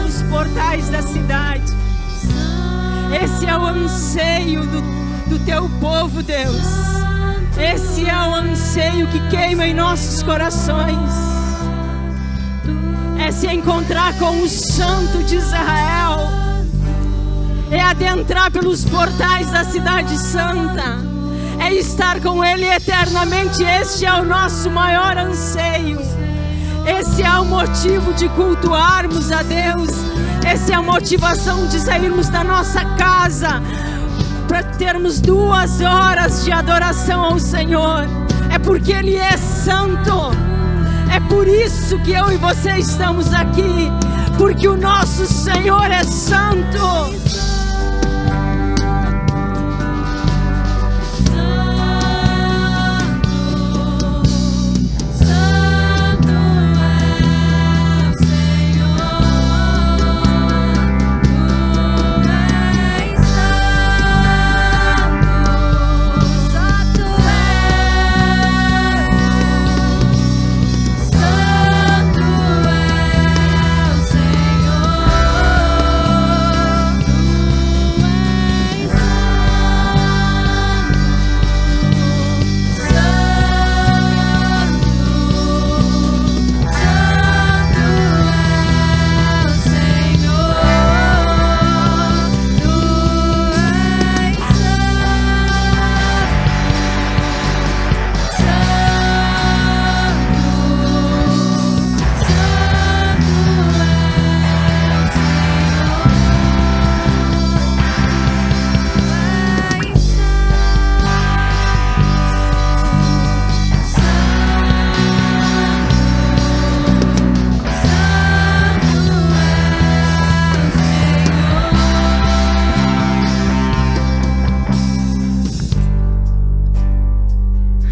pelos portais da cidade. Esse é o anseio do teu povo, Deus. Esse é o anseio que queima em nossos corações. É se encontrar com o Santo de Israel. É adentrar pelos portais da cidade santa. É estar com Ele eternamente. Este é o nosso maior anseio. Esse é o motivo de cultuarmos a Deus. Essa é a motivação de sairmos da nossa casa para termos 2 horas de adoração ao Senhor. É porque Ele é santo. É por isso que eu e você estamos aqui, porque o nosso Senhor é santo.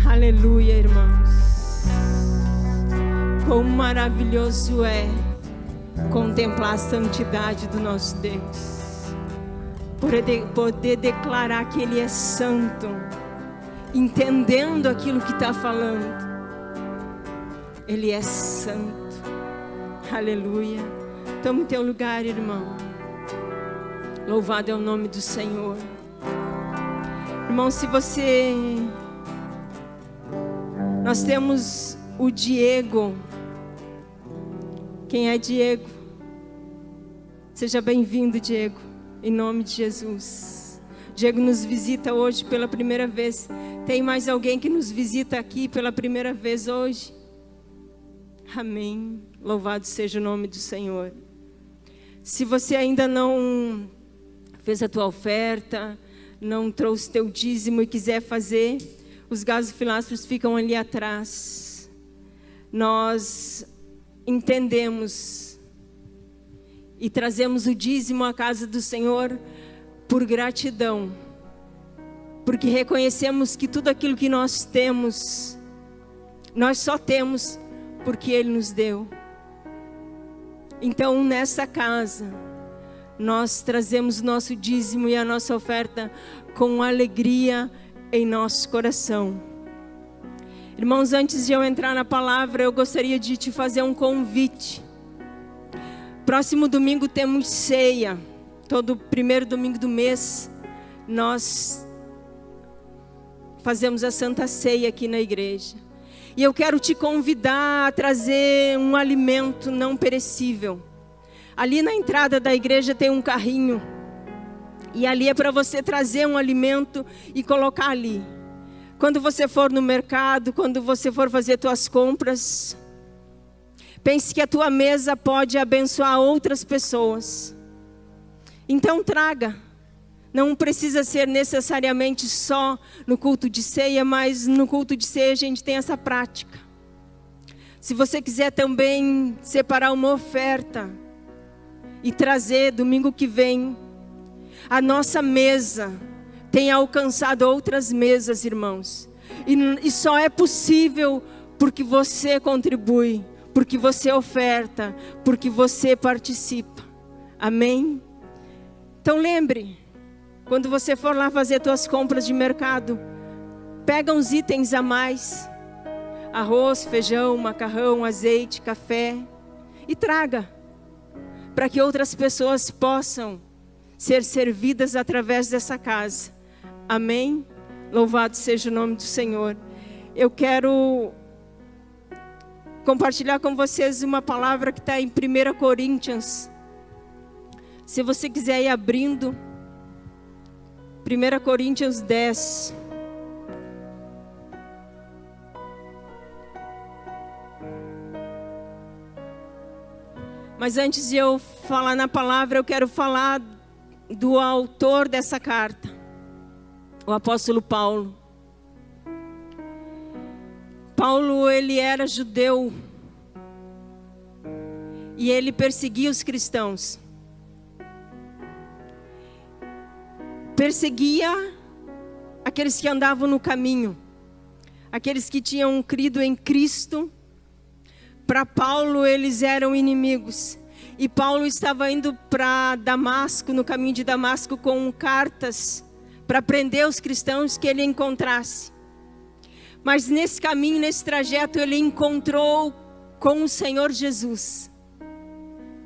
Aleluia, irmãos. Quão maravilhoso é contemplar a santidade do nosso Deus. Poder declarar que Ele é santo, entendendo aquilo que está falando. Ele é santo. Aleluia. Toma o teu lugar, irmão. Louvado é o nome do Senhor. Irmão, se você... Nós temos o Diego. Quem é Diego? Seja bem-vindo, Diego, em nome de Jesus. Diego nos visita hoje pela primeira vez. Tem mais alguém que nos visita aqui pela primeira vez hoje? Amém. Louvado seja o nome do Senhor. Se você ainda não fez a tua oferta, não trouxe teu dízimo e quiser fazer, os gasofilástrios ficam ali atrás. Nós entendemos e trazemos o dízimo à casa do Senhor por gratidão, porque reconhecemos que tudo aquilo que nós temos, nós só temos porque Ele nos deu. Então, nessa casa, nós trazemos o nosso dízimo e a nossa oferta com alegria em nosso coração. Irmãos, antes de eu entrar na palavra, eu gostaria de te fazer um convite. Próximo domingo temos ceia. Todo primeiro domingo do mês, nós fazemos a Santa Ceia aqui na igreja. E eu quero te convidar a trazer um alimento não perecível. Ali na entrada da igreja tem um carrinho. E ali é para você trazer um alimento e colocar ali. Quando você for no mercado, quando você for fazer tuas compras, pense que a tua mesa pode abençoar outras pessoas. Então traga. Não precisa ser necessariamente só no culto de ceia, mas no culto de ceia a gente tem essa prática. Se você quiser também separar uma oferta e trazer domingo que vem, a nossa mesa tem alcançado outras mesas, irmãos. E só é possível porque você contribui, porque você oferta, porque você participa. Amém? Então lembre, quando você for lá fazer suas compras de mercado, pega uns itens a mais. Arroz, feijão, macarrão, azeite, café. E traga. para que outras pessoas possam ser servidas através dessa casa. Amém? Louvado seja o nome do Senhor. Eu quero compartilhar com vocês uma palavra que está em 1 Coríntios. Se você quiser ir abrindo, 1 Coríntios 10. Mas antes de eu falar na palavra, eu quero falar do autor dessa carta, o apóstolo Paulo. Paulo, ele era judeu e ele perseguia os cristãos. Perseguia aqueles que andavam no caminho, aqueles que tinham crido em Cristo. Para Paulo, eles eram inimigos. E Paulo estava indo para Damasco, no caminho de Damasco, com cartas para prender os cristãos que ele encontrasse. Mas nesse caminho, nesse trajeto, ele encontrou com o Senhor Jesus.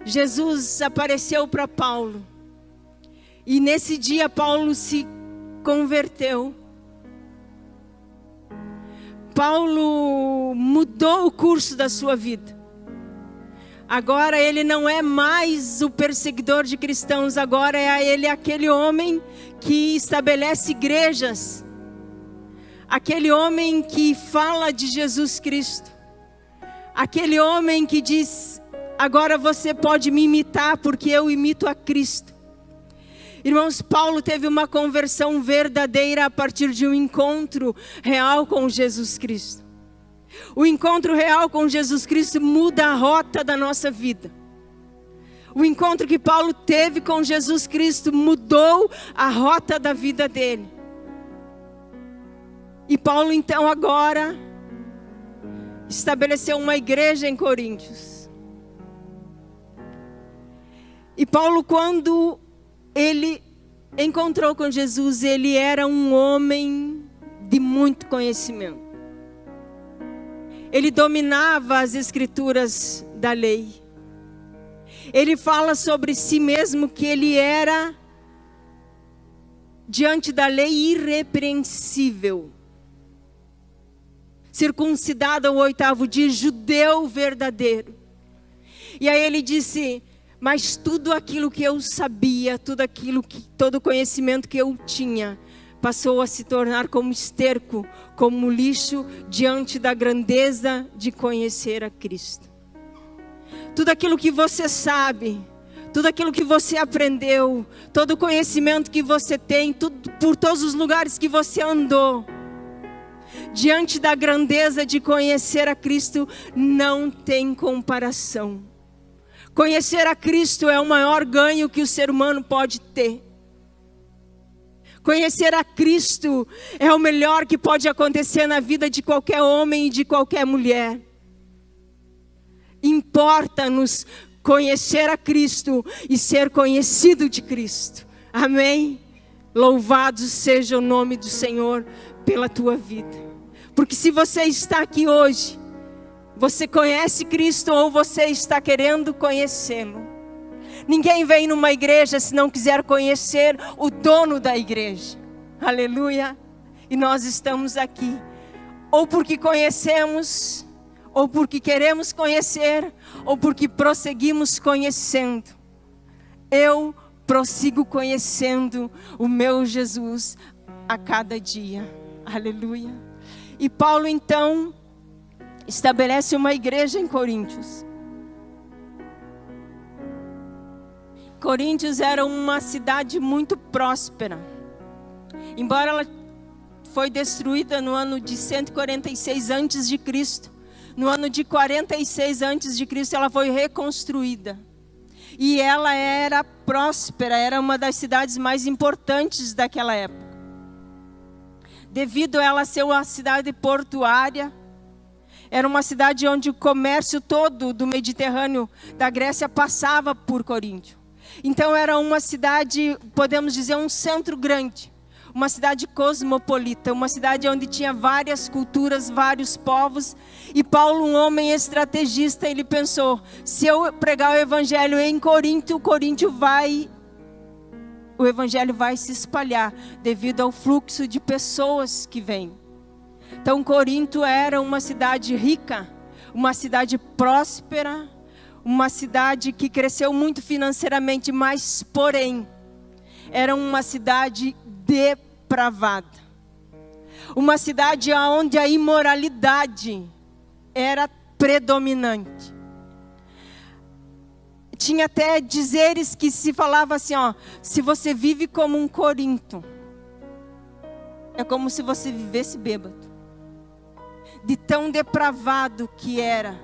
Jesus apareceu para Paulo. E nesse dia, Paulo se converteu. Paulo mudou o curso da sua vida. Agora ele não é mais o perseguidor de cristãos, agora ele é aquele homem que estabelece igrejas. Aquele homem que fala de Jesus Cristo. Aquele homem que diz, agora você pode me imitar porque eu imito a Cristo. Irmãos, Paulo teve uma conversão verdadeira a partir de um encontro real com Jesus Cristo. O encontro real com Jesus Cristo muda a rota da nossa vida. O encontro que Paulo teve com Jesus Cristo mudou a rota da vida dele. E Paulo então agora estabeleceu uma igreja em Coríntios. E Paulo, quando ele encontrou com Jesus, ele era um homem de muito conhecimento. Ele dominava as escrituras da lei. Ele fala sobre si mesmo que ele era, diante da lei, irrepreensível. Circuncidado ao 8º dia, judeu verdadeiro. E aí ele disse, mas tudo aquilo que eu sabia, todo o conhecimento que eu tinha, passou a se tornar como esterco, como lixo, diante da grandeza de conhecer a Cristo. Tudo aquilo que você sabe, tudo aquilo que você aprendeu, todo o conhecimento que você tem, por todos os lugares que você andou, diante da grandeza de conhecer a Cristo, não tem comparação. Conhecer a Cristo é o maior ganho que o ser humano pode ter. Conhecer a Cristo é o melhor que pode acontecer na vida de qualquer homem e de qualquer mulher. Importa-nos conhecer a Cristo e ser conhecido de Cristo. Amém? Louvado seja o nome do Senhor pela tua vida. Porque se você está aqui hoje, você conhece Cristo ou você está querendo conhecê-lo. Ninguém vem numa igreja se não quiser conhecer o dono da igreja. Aleluia. E nós estamos aqui, ou porque conhecemos, ou porque queremos conhecer, ou porque prosseguimos conhecendo. Eu prossigo conhecendo o meu Jesus a cada dia. Aleluia. E Paulo então estabelece uma igreja em Coríntios. Coríntios era uma cidade muito próspera. Embora ela foi destruída no ano de 146 a.C., no ano de 46 a.C. ela foi reconstruída. E ela era próspera, era uma das cidades mais importantes daquela época. Devido a ela ser uma cidade portuária, era uma cidade onde o comércio todo do Mediterrâneo, da Grécia, passava por Coríntio. Então era uma cidade, podemos dizer, um centro grande, uma cidade cosmopolita, uma cidade onde tinha várias culturas, vários povos. E Paulo, um homem estrategista, ele pensou: se eu pregar o evangelho em Corinto, o evangelho vai se espalhar devido ao fluxo de pessoas que vêm. Então Corinto era uma cidade rica, uma cidade próspera, uma cidade que cresceu muito financeiramente, mas porém era uma cidade depravada. Uma cidade onde a imoralidade era predominante. Tinha até dizeres que se falava assim, se você vive como um Corinto, é como se você vivesse bêbado. De tão depravado que era.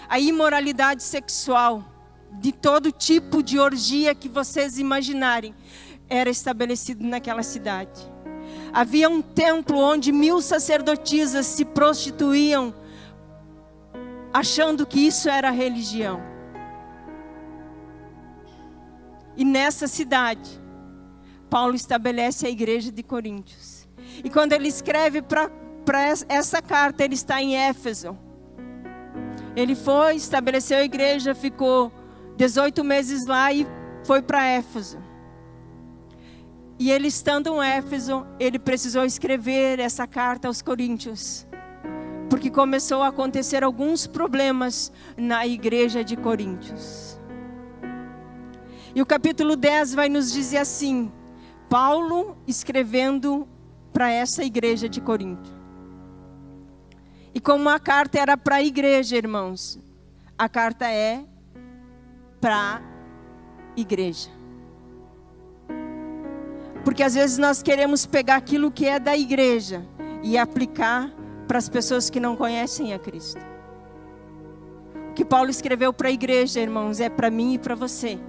A imoralidade sexual, de todo tipo de orgia que vocês imaginarem, era estabelecido naquela cidade. Havia um templo onde 1000 sacerdotisas se prostituíam, achando que isso era religião. E nessa cidade, Paulo estabelece a igreja de Coríntios. E quando ele escreve para essa carta, ele está em Éfeso. Ele foi, estabeleceu a igreja, ficou 18 meses lá e foi para Éfeso. E ele estando em Éfeso, ele precisou escrever essa carta aos Coríntios. Porque começou a acontecer alguns problemas na igreja de Coríntios. E o capítulo 10 vai nos dizer assim, Paulo escrevendo para essa igreja de Corinto. E como a carta era para a igreja, irmãos, a carta é para a igreja. Porque às vezes nós queremos pegar aquilo que é da igreja e aplicar para as pessoas que não conhecem a Cristo. O que Paulo escreveu para a igreja, irmãos, é para mim e para você,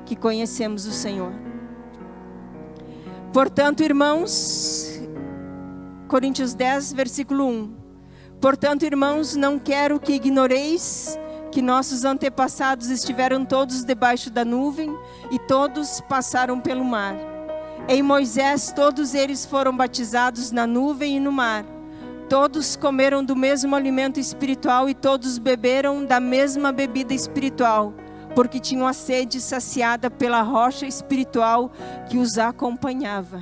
que conhecemos o Senhor. Portanto, irmãos, Coríntios 10, versículo 1. Portanto, irmãos, não quero que ignoreis que nossos antepassados estiveram todos debaixo da nuvem e todos passaram pelo mar. Em Moisés, todos eles foram batizados na nuvem e no mar. Todos comeram do mesmo alimento espiritual e todos beberam da mesma bebida espiritual, porque tinham a sede saciada pela rocha espiritual que os acompanhava.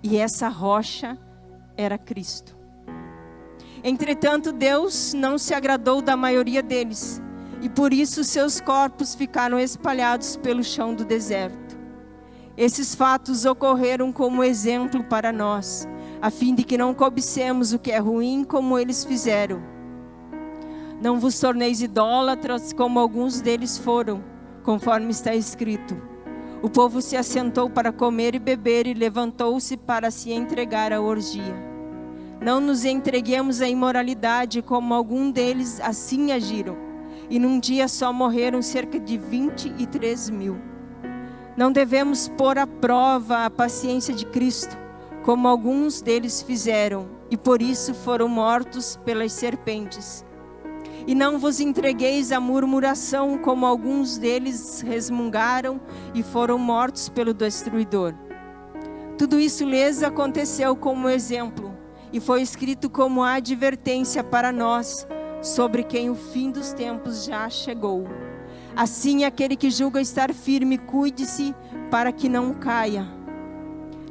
E essa rocha era Cristo. Entretanto, Deus não se agradou da maioria deles, e por isso seus corpos ficaram espalhados pelo chão do deserto. Esses fatos ocorreram como exemplo para nós, a fim de que não cobicemos o que é ruim como eles fizeram. Não vos torneis idólatras como alguns deles foram, conforme está escrito. O povo se assentou para comer e beber e levantou-se para se entregar à orgia. Não nos entreguemos à imoralidade como algum deles assim agiram. E num dia só morreram cerca de 23.000. Não devemos pôr à prova a paciência de Cristo, como alguns deles fizeram, e por isso foram mortos pelas serpentes. E não vos entregueis à murmuração, como alguns deles resmungaram e foram mortos pelo destruidor. Tudo isso lhes aconteceu como exemplo, e foi escrito como advertência para nós, sobre quem o fim dos tempos já chegou. Assim, aquele que julga estar firme, cuide-se para que não caia.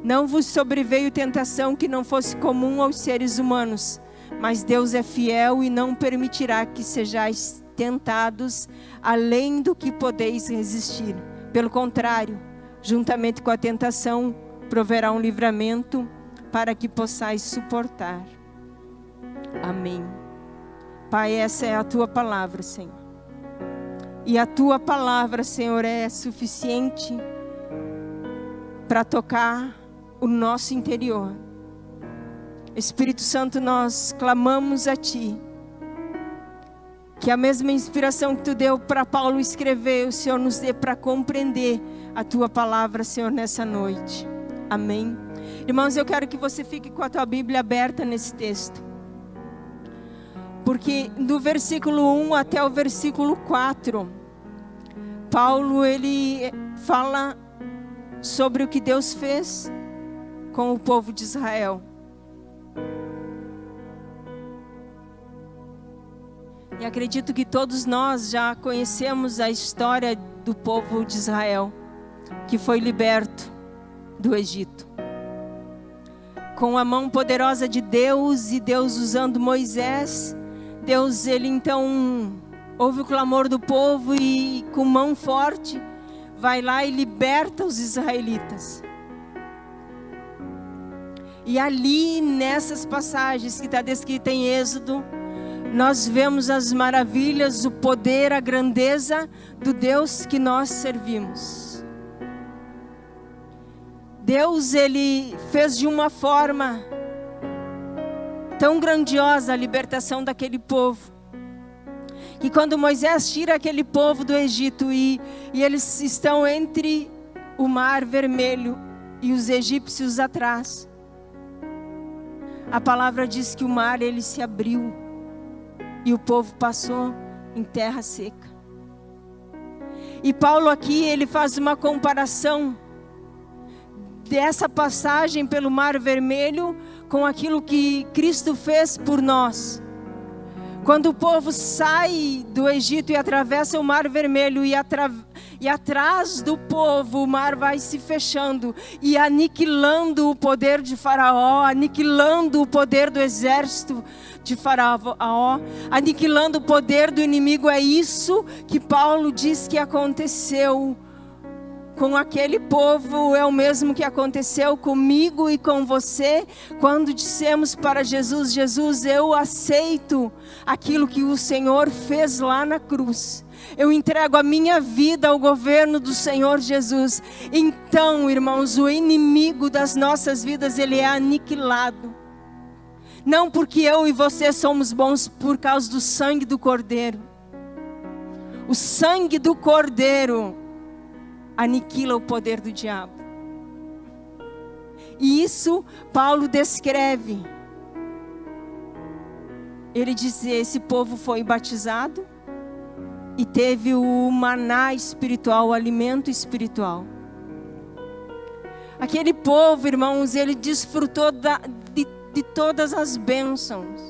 Não vos sobreveio tentação que não fosse comum aos seres humanos, mas Deus é fiel e não permitirá que sejais tentados além do que podeis resistir. Pelo contrário, juntamente com a tentação, proverá um livramento para que possais suportar. Amém. Pai, essa é a Tua palavra, Senhor. E a Tua palavra, Senhor, é suficiente para tocar o nosso interior. Espírito Santo, nós clamamos a Ti, que a mesma inspiração que Tu deu para Paulo escrever, o Senhor nos dê para compreender a Tua palavra, Senhor, nessa noite. Amém. Irmãos, eu quero que você fique com a tua Bíblia aberta nesse texto. Porque do versículo 1 até o versículo 4, Paulo, ele fala sobre o que Deus fez com o povo de Israel. E acredito que todos nós já conhecemos a história do povo de Israel, que foi liberto do Egito. Com a mão poderosa de Deus e Deus usando Moisés, Deus, ele então ouve o clamor do povo e com mão forte vai lá e liberta os israelitas. E ali nessas passagens que está descrita em Êxodo, nós vemos as maravilhas, o poder, a grandeza do Deus que nós servimos. Deus, ele fez de uma forma tão grandiosa a libertação daquele povo, que quando Moisés tira aquele povo do Egito e eles estão entre o Mar Vermelho e os egípcios atrás, a palavra diz que o mar ele se abriu e o povo passou em terra seca. E Paulo aqui ele faz uma comparação dessa passagem pelo Mar Vermelho com aquilo que Cristo fez por nós. Quando o povo sai do Egito e atravessa o Mar Vermelho e atrás do povo o mar vai se fechando e aniquilando o poder de Faraó, aniquilando o poder do exército de Faraó, aniquilando o poder do inimigo. É isso que Paulo diz que aconteceu com aquele povo, é o mesmo que aconteceu comigo e com você, quando dissemos para Jesus: Jesus, eu aceito aquilo que o Senhor fez lá na cruz. Eu entrego a minha vida ao governo do Senhor Jesus. Então, irmãos, o inimigo das nossas vidas, ele é aniquilado. Não porque eu e você somos bons, por causa do sangue do Cordeiro. O sangue do Cordeiro aniquila o poder do diabo. E isso Paulo descreve. Ele diz: esse povo foi batizado e teve o maná espiritual, o alimento espiritual. Aquele povo, irmãos, ele desfrutou de todas as bênçãos.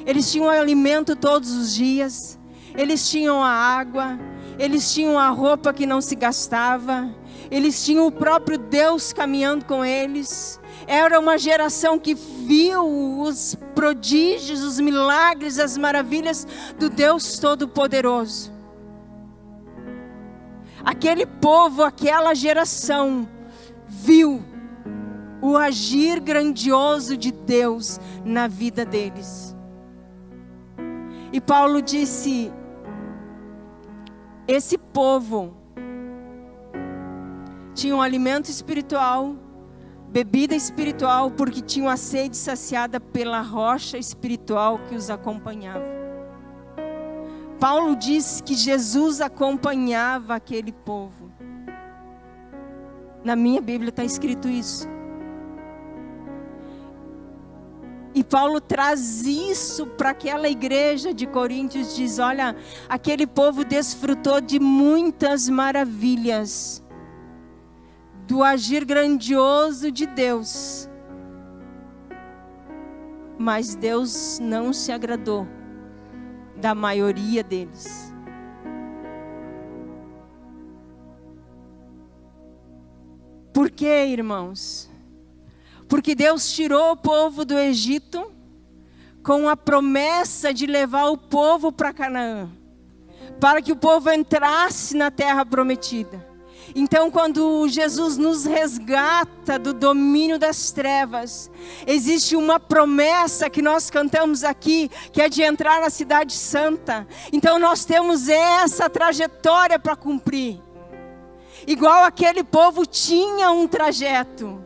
Eles tinham alimento todos os dias, eles tinham a água, eles tinham a roupa que não se gastava, eles tinham o próprio Deus caminhando com eles. Era uma geração que viu os prodígios, os milagres, as maravilhas do Deus Todo-Poderoso. Aquele povo, aquela geração, viu o agir grandioso de Deus na vida deles. E Paulo disse: esse povo tinha um alimento espiritual, bebida espiritual, porque tinham a sede saciada pela rocha espiritual que os acompanhava. Paulo diz que Jesus acompanhava aquele povo. Na minha Bíblia está escrito isso. E Paulo traz isso para aquela igreja de Coríntios, diz: olha, aquele povo desfrutou de muitas maravilhas, do agir grandioso de Deus, mas Deus não se agradou da maioria deles. Por quê, irmãos? Porque Deus tirou o povo do Egito com a promessa de levar o povo para Canaã, para que o povo entrasse na terra prometida. Então, quando Jesus nos resgata do domínio das trevas, existe uma promessa que nós cantamos aqui, que é de entrar na cidade santa. Então nós temos essa trajetória para cumprir. Igual aquele povo tinha um trajeto.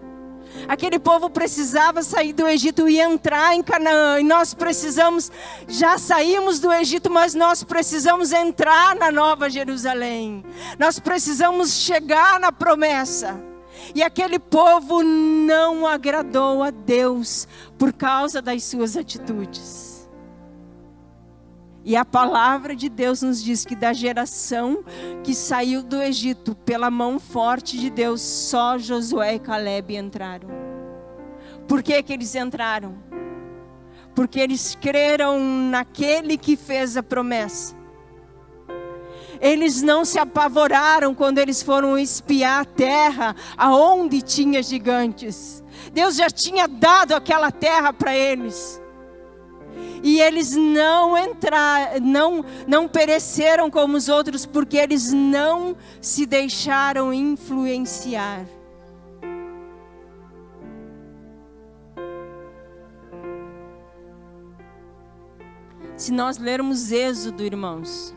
Aquele povo precisava sair do Egito e entrar em Canaã. E nós precisamos, já saímos do Egito, mas nós precisamos entrar na Nova Jerusalém. Nós precisamos chegar na promessa. E aquele povo não agradou a Deus por causa das suas atitudes. E a palavra de Deus nos diz que da geração que saiu do Egito pela mão forte de Deus, só Josué e Calebe entraram. Por que que eles entraram? Porque eles creram naquele que fez a promessa. Eles não se apavoraram quando eles foram espiar a terra aonde tinha gigantes. Deus já tinha dado aquela terra para eles. E eles não pereceram como os outros, porque eles não se deixaram influenciar. Se nós lermos Êxodo, irmãos,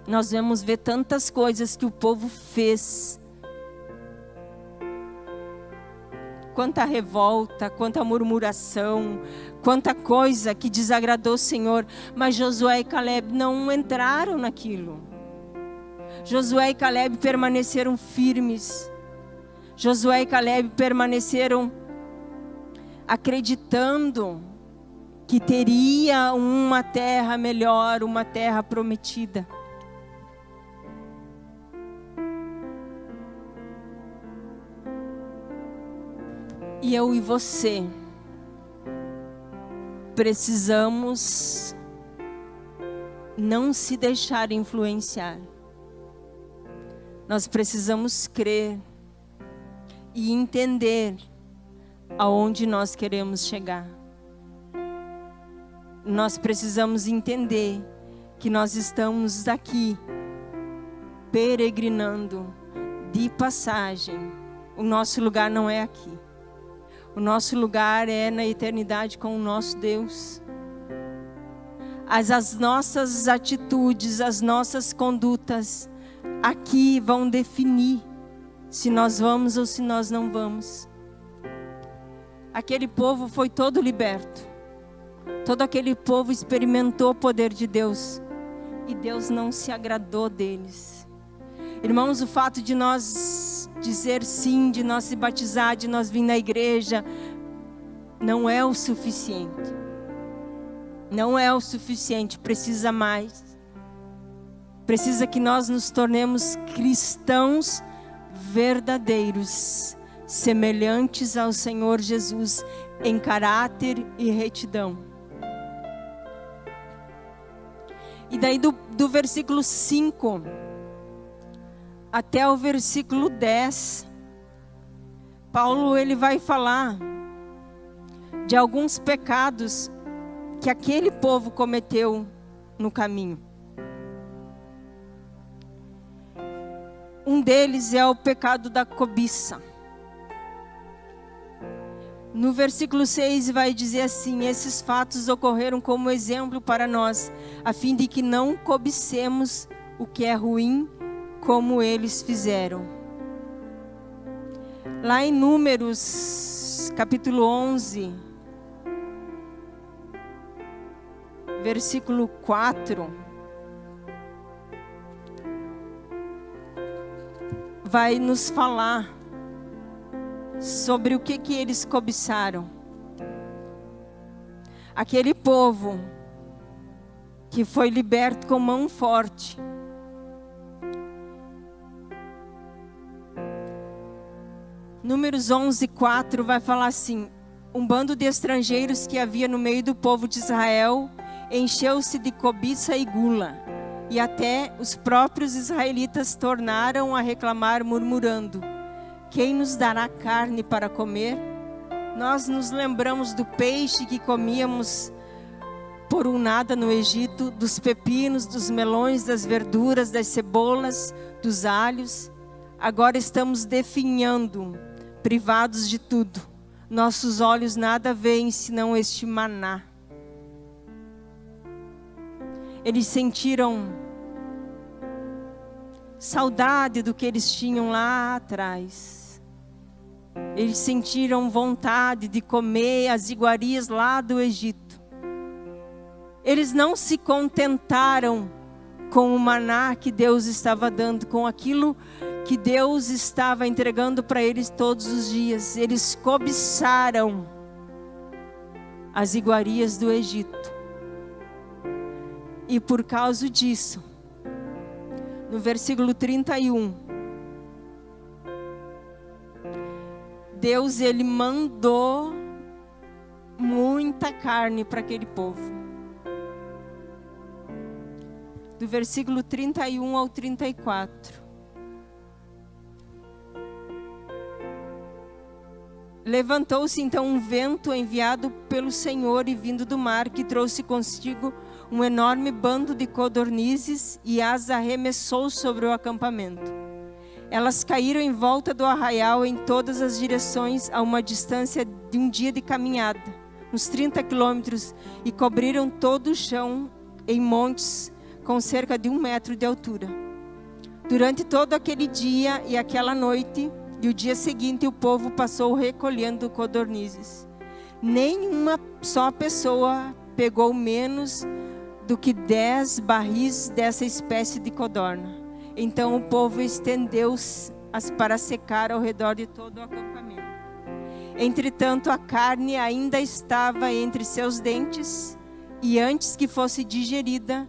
nós vamos ver tantas coisas que o povo fez. Quanta revolta, quanta murmuração, quanta coisa que desagradou o Senhor. Mas Josué e Caleb não entraram naquilo. Josué e Caleb permaneceram firmes. Josué e Caleb permaneceram acreditando que teria uma terra melhor, uma terra prometida. E eu e você precisamos não se deixar influenciar. Nós precisamos crer e entender aonde nós queremos chegar. Nós precisamos entender que nós estamos aqui peregrinando de passagem. O nosso lugar não é aqui. O nosso lugar é na eternidade com o nosso Deus. As nossas atitudes, as nossas condutas aqui vão definir se nós vamos ou se nós não vamos. Aquele povo foi todo liberto. Todo aquele povo experimentou o poder de Deus. E Deus não se agradou deles. Irmãos, o fato de nós dizer sim, de nós se batizar, de nós vir na igreja, não é o suficiente. Não é o suficiente, precisa mais. Precisa que nós nos tornemos cristãos verdadeiros, semelhantes ao Senhor Jesus, em caráter e retidão. E daí do versículo 5 até o versículo 10, Paulo ele vai falar de alguns pecados que aquele povo cometeu no caminho. Um deles é o pecado da cobiça. No versículo 6 vai dizer assim: esses fatos ocorreram como exemplo para nós, a fim de que não cobicemos o que é ruim, como eles fizeram. Lá em Números, capítulo 11, versículo 4, vai nos falar sobre o que eles cobiçaram. Aquele povo que foi liberto com mão forte. Números 11, 4 vai falar assim: um bando de estrangeiros que havia no meio do povo de Israel encheu-se de cobiça e gula, e até os próprios israelitas tornaram a reclamar, murmurando: quem nos dará carne para comer? Nós nos lembramos do peixe que comíamos por um nada no Egito, dos pepinos, dos melões, das verduras, das cebolas, dos alhos. Agora estamos definhando, privados de tudo. Nossos olhos nada veem senão este maná. Eles sentiram saudade do que eles tinham lá atrás. Eles sentiram vontade de comer as iguarias lá do Egito. Eles não se contentaram com o maná que Deus estava dando, com aquilo que Deus estava entregando para eles todos os dias. Eles cobiçaram as iguarias do Egito. E por causa disso, no versículo 31, Deus, ele mandou muita carne para aquele povo. Do versículo 31 ao 34. Levantou-se então um vento enviado pelo Senhor e vindo do mar, que trouxe consigo um enorme bando de codornizes, e as arremessou sobre o acampamento. Elas caíram em volta do arraial em todas as direções, a uma distância de um dia de caminhada, uns 30 quilômetros, e cobriram todo o chão em montes com cerca de 1 metro de altura. Durante todo aquele dia e aquela noite e o dia seguinte, o povo passou recolhendo codornizes. Nenhuma só pessoa pegou menos do que 10 barris dessa espécie de codorna. Então o povo estendeu-as para secar ao redor de todo o acampamento. Entretanto, a carne ainda estava entre seus dentes, e antes que fosse digerida,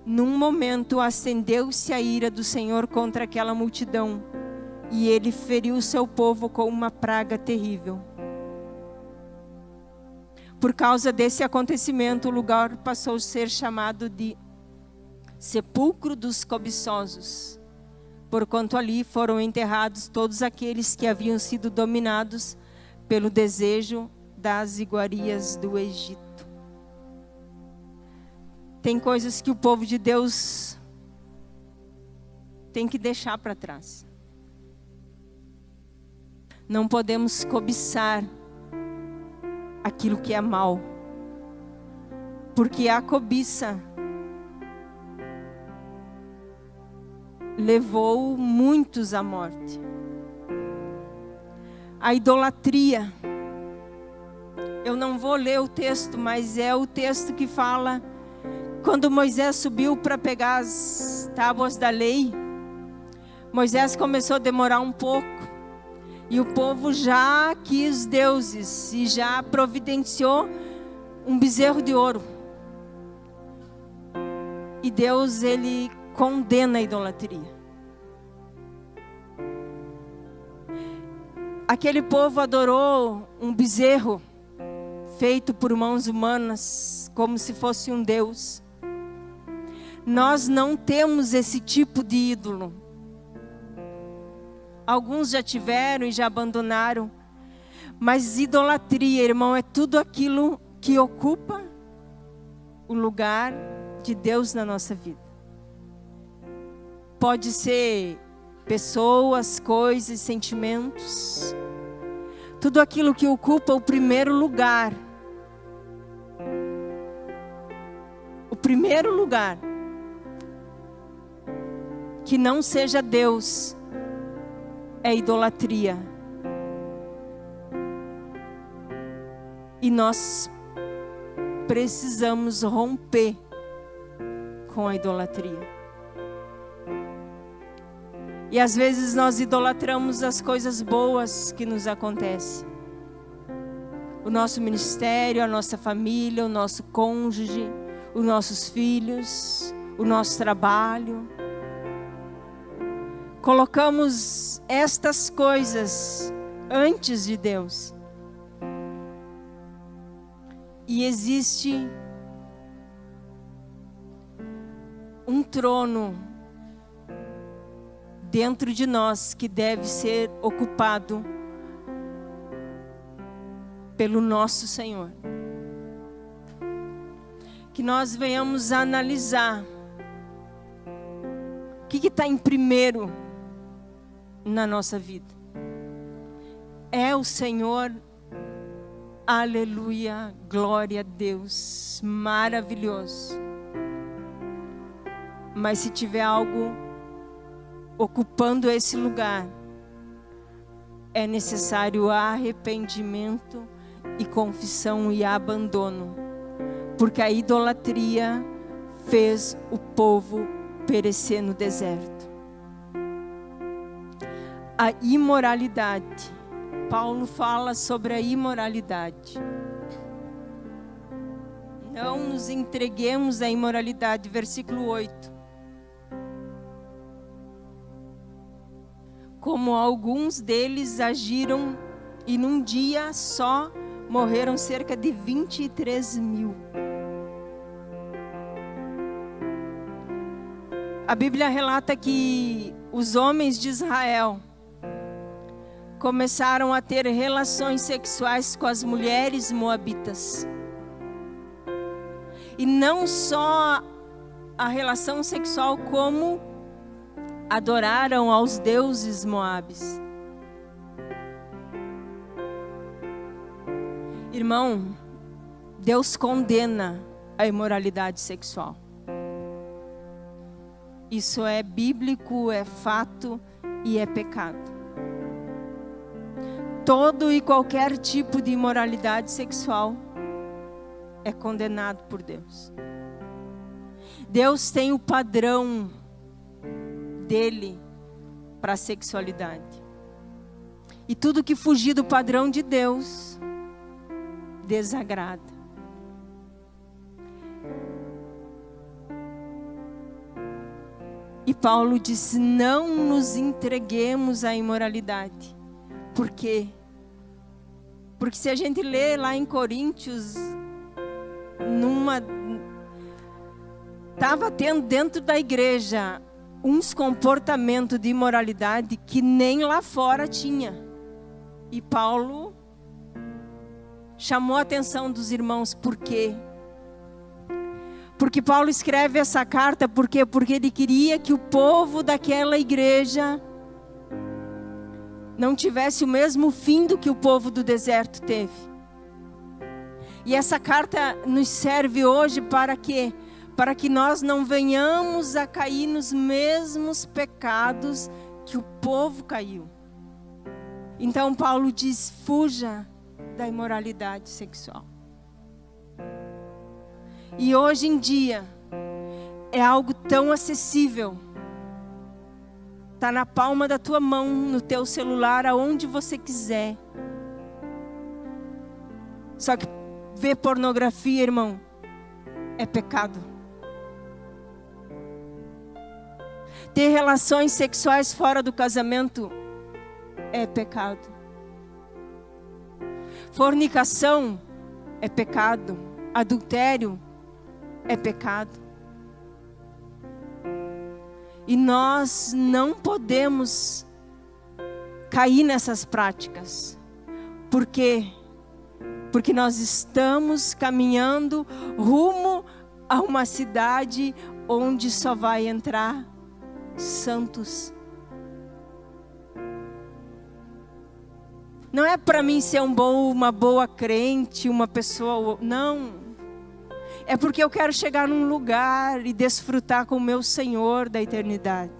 num momento acendeu-se a ira do Senhor contra aquela multidão, e ele feriu o seu povo com uma praga terrível. Por causa desse acontecimento, o lugar passou a ser chamado de Sepulcro dos Cobiçosos, porquanto ali foram enterrados todos aqueles que haviam sido dominados pelo desejo das iguarias do Egito. Tem coisas que o povo de Deus tem que deixar para trás. Não podemos cobiçar aquilo que é mal, porque a cobiça levou muitos à morte. A idolatria, eu não vou ler o texto, mas é o texto que fala, quando Moisés subiu para pegar as tábuas da lei, Moisés começou a demorar um pouco, e o povo já quis deuses, e já providenciou um bezerro de ouro. E Deus, ele condena a idolatria. Aquele povo adorou um bezerro feito por mãos humanas, como se fosse um deus. Nós não temos esse tipo de ídolo. Alguns já tiveram e já abandonaram. Mas idolatria, irmão, é tudo aquilo que ocupa o lugar de Deus na nossa vida. Pode ser pessoas, coisas, sentimentos. Tudo aquilo que ocupa o primeiro lugar. O primeiro lugar. Que não seja Deus, é idolatria. E nós precisamos romper com a idolatria. E às vezes nós idolatramos as coisas boas que nos acontecem. O nosso ministério, a nossa família, o nosso cônjuge, os nossos filhos, o nosso trabalho. Colocamos estas coisas antes de Deus. E existe um trono dentro de nós que deve ser ocupado pelo nosso Senhor. Que nós venhamos a analisar o que está em primeiro na nossa vida. É o Senhor, aleluia, glória a Deus, maravilhoso. Mas se tiver algo ocupando esse lugar, é necessário arrependimento e confissão e abandono, porque a idolatria fez o povo perecer no deserto. A imoralidade, Paulo fala sobre a imoralidade. Não nos entreguemos à imoralidade, versículo 8. Como alguns deles agiram E num dia só morreram cerca de 23 mil. A Bíblia relata que os homens de Israel começaram a ter relações sexuais com as mulheres moabitas. E não só a relação sexual, como adoraram aos deuses moabis. Irmão, Deus condena a imoralidade sexual. Isso é bíblico, é fato e é pecado. Todo e qualquer tipo de imoralidade sexual é condenado por Deus. Deus tem o padrão dele para a sexualidade. E tudo que fugir do padrão de Deus desagrada. E Paulo diz: não nos entreguemos à imoralidade. Por quê? Porque se a gente lê lá em Coríntios, estava tendo dentro da igreja uns comportamentos de imoralidade que nem lá fora tinha. E Paulo chamou a atenção dos irmãos. Por quê? Porque Paulo escreve essa carta, por quê? Porque ele queria que o povo daquela igreja não tivesse o mesmo fim do que o povo do deserto teve. E essa carta nos serve hoje para quê? Para que nós não venhamos a cair nos mesmos pecados que o povo caiu. Então Paulo diz: fuja da imoralidade sexual. E hoje em dia é algo tão acessível. Está na palma da tua mão, no teu celular, aonde você quiser. Só que ver pornografia, irmão, é pecado. Ter relações sexuais fora do casamento é pecado. Fornicação é pecado. Adultério é pecado. E nós não podemos cair nessas práticas. Por quê? Porque nós estamos caminhando rumo a uma cidade onde só vai entrar santos. Não é para mim ser uma boa crente, uma pessoa... Não. É porque eu quero chegar num lugar e desfrutar com o meu Senhor da eternidade.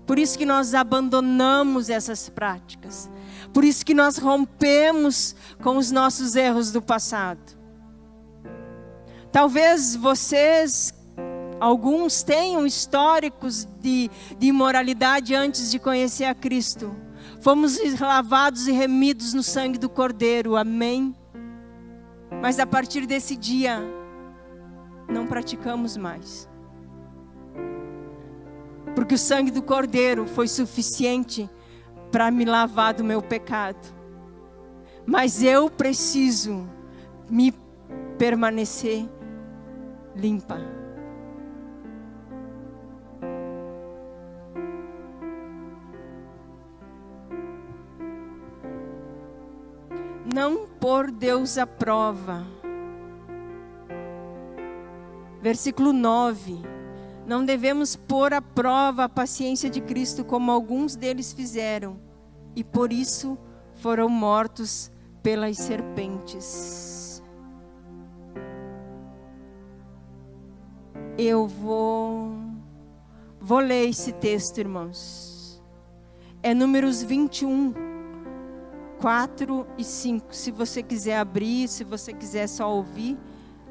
Por isso que nós abandonamos essas práticas. Por isso que nós rompemos com os nossos erros do passado. Talvez vocês, alguns tenham históricos de imoralidade antes de conhecer a Cristo. Fomos lavados e remidos no sangue do Cordeiro, amém? Mas a partir desse dia, não praticamos mais. Porque o sangue do Cordeiro foi suficiente para me lavar do meu pecado. Mas eu preciso me permanecer limpa. Não pôr Deus à prova. Versículo 9. Não devemos pôr à prova a paciência de Cristo, como alguns deles fizeram, e por isso foram mortos pelas serpentes. Eu vou ler esse texto, irmãos. É Números 21, 4 e 5. Se você quiser abrir, se você quiser só ouvir,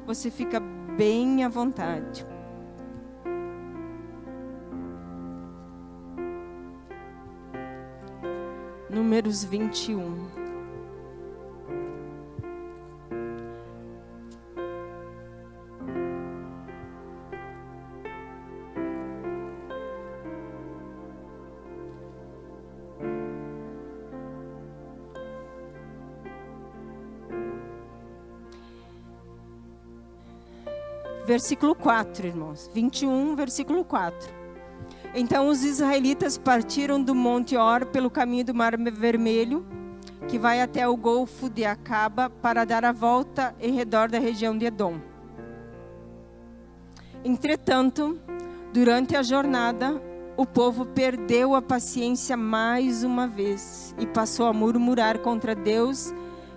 você fica bem à vontade. Números 21. versículo 4, irmãos. 21, versículo 4. Então os israelitas partiram do Monte Hor pelo caminho do Mar Vermelho, que vai até o Golfo de Acaba, para dar a volta em redor da região de Edom. Entretanto, durante a jornada, o povo perdeu a paciência mais uma vez e passou a murmurar contra Deus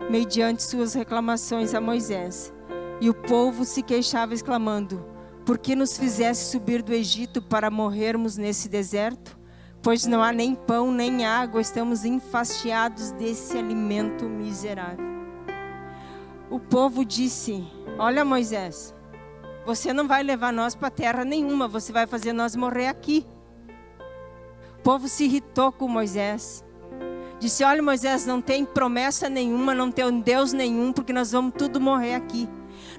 mediante suas reclamações a Moisés. E o povo se queixava exclamando: por que nos fizeste subir do Egito para morrermos nesse deserto? Pois não há nem pão nem água, estamos enfastiados desse alimento miserável. O povo disse: olha, Moisés, você não vai levar nós para terra nenhuma, você vai fazer nós morrer aqui. O povo se irritou com Moisés. Disse: olha, Moisés, não tem promessa nenhuma, não tem Deus nenhum, porque nós vamos tudo morrer aqui.